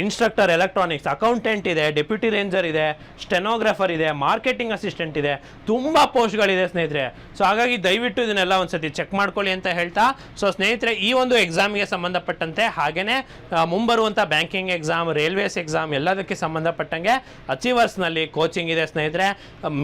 [SPEAKER 1] ಇನ್ಸ್ಟ್ರಕ್ಟರ್ ಎಲೆಕ್ಟ್ರಾನಿಕ್ಸ್, ಅಕೌಂಟೆಂಟ್ ಇದೆ, ಡೆಪ್ಯೂಟಿ ರೇಂಜರ್ ಇದೆ, ಸ್ಟೆನೋಗ್ರಾಫರ್ ಇದೆ, ಮಾರ್ಕೆಟಿಂಗ್ ಅಸಿಸ್ಟೆಂಟ್ ಇದೆ, ತುಂಬ ಪೋಸ್ಟ್ಗಳಿದೆ ಸ್ನೇಹಿತರೆ. ಸೊ ಹಾಗಾಗಿ ದಯವಿಟ್ಟು ಇದನ್ನೆಲ್ಲ ಒಂದ್ಸತಿ ಚೆಕ್ ಮಾಡ್ಕೊಳ್ಳಿ ಅಂತ ಹೇಳ್ತಾ, ಸೊ ಸ್ನೇಹಿತರೆ ಈ ಒಂದು ಎಕ್ಸಾಮ್ಗೆ ಸಂಬಂಧಪಟ್ಟಂತೆ ಹಾಗೆಯೇ ಮುಂಬರುವಂಥ ಬ್ಯಾಂಕಿಂಗ್ ಎಕ್ಸಾಮ್, ರೈಲ್ವೇಸ್ ಎಕ್ಸಾಮ್ ಎಲ್ಲದಕ್ಕೆ ಸಂಬಂಧಪಟ್ಟಂಗೆ ಅಚೀವರ್ಸ್ನಲ್ಲಿ ಕೋಚಿಂಗ್ ಇದೆ ಸ್ನೇಹಿತರೆ.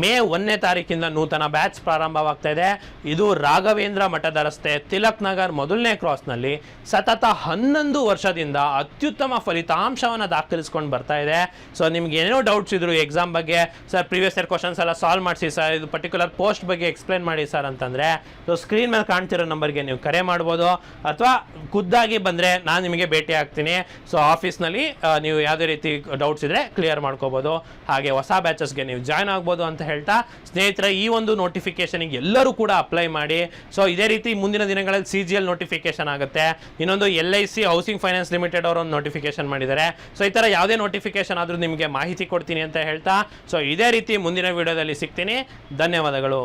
[SPEAKER 1] ಮೇ 1ನೇ ತಾರೀಕಿಂದ ನೂತನ ಬ್ಯಾಚ್ ಪ್ರಾರಂಭವಾಗ್ತಾ ಇದೆ. ಇದು ರಾಘವೇಂದ್ರ ಮಠದ ರಸ್ತೆ, ತಿಲಕ್ ನಗರ್ ಮೊದಲನೇ ಕ್ರಾಸ್ನಲ್ಲಿ ಸತತ 11 ವರ್ಷದಿಂದ ಅತ್ಯುತ್ತಮ ಫಲಿತಾಂಶವನ್ನು ದಾಖಲಿಸ್ಕೊಂಡು ಬರ್ತಾ ಇದೆ. ಸೊ ನಿಮ್ಗೆ ಏನೋ ಡೌಟ್ಸ್ ಇದ್ರು ಎಕ್ಸಾಮ್ ಬಗ್ಗೆ, ಸರ್ ಪ್ರೀವಿಯಸ್ ಇಯರ್ ಕ್ವಶನ್ಸ್ ಎಲ್ಲ ಸಾಲ್ವ್ ಮಾಡಿಸಿ ಸರ್, ಇದು ಪರ್ಟಿಕ್ಯುಲರ್ ಪೋಸ್ಟ್ ಬಗ್ಗೆ ಎಕ್ಸ್ಪ್ಲೇನ್ ಮಾಡಿ ಸರ್ ಅಂತಂದರೆ, ಸೊ ಸ್ಕ್ರೀನ್ ಮೇಲೆ ಕಾಣ್ತಿರೋ ನಂಬರ್ಗೆ ನೀವು ಕರೆ ಮಾಡ್ಬೋದು. ಅಥವಾ ಖುದ್ದಾಗಿ ಬಂದರೆ ನಾನು ನಿಮಗೆ ಭೇಟಿ ಆಗ್ತೀನಿ. ಸೊ ಆಫೀಸ್ನಲ್ಲಿ ನೀವು ಯಾವುದೇ ರೀತಿ ಡೌಟ್ಸ್ ಇದ್ದರೆ ಕ್ಲಿಯರ್ ಮಾಡ್ಕೋಬೋದು. ಹಾಗೆ ಹೊಸ ಬ್ಯಾಚಸ್ಗೆ ನೀವು ಜಾಯ್ನ್ ಆಗ್ಬೋದು ಅಂತ ಹೇಳ್ತಾ, ಸ್ನೇಹಿತರೆ ಈ ಒಂದು ನೋಟಿಫಿಕೇಷನಿಗೆ ಎಲ್ಲರೂ ಕೂಡ ಅಪ್ಲೈ ಮಾಡಿ. ಸೊ ಇದೇ ರೀತಿ ಮುಂದಿನ ದಿನಗಳಲ್ಲಿ CGL ನೋಟಿಫಿಕೇಶನ್ ಆಗುತ್ತೆ. ಇನ್ನೊಂದು LIC ಹೌಸಿಂಗ್ ಫೈನಾನ್ಸ್ ಲಿಮಿಟೆಡ್ ಅವರು ಒಂದು ನೋಟಿಫಿಕೇಶನ್ ಮಾಡಿದ್ದಾರೆ. ಸೊ ಈ ಥರ ಯಾವುದೇ ನೋಟಿಫಿಕೇಶನ್ ಆದರೂ ನಿಮಗೆ ಮಾಹಿತಿ ಕೊಡ್ತೀನಿ ಅಂತ ಹೇಳ್ತಾ, ಸೊ ಇದೇ ರೀತಿ ಮುಂದಿನ ವಿಡಿಯೋದಲ್ಲಿ ಸಿಗ್ತೀನಿ. ಧನ್ಯವಾದಗಳು.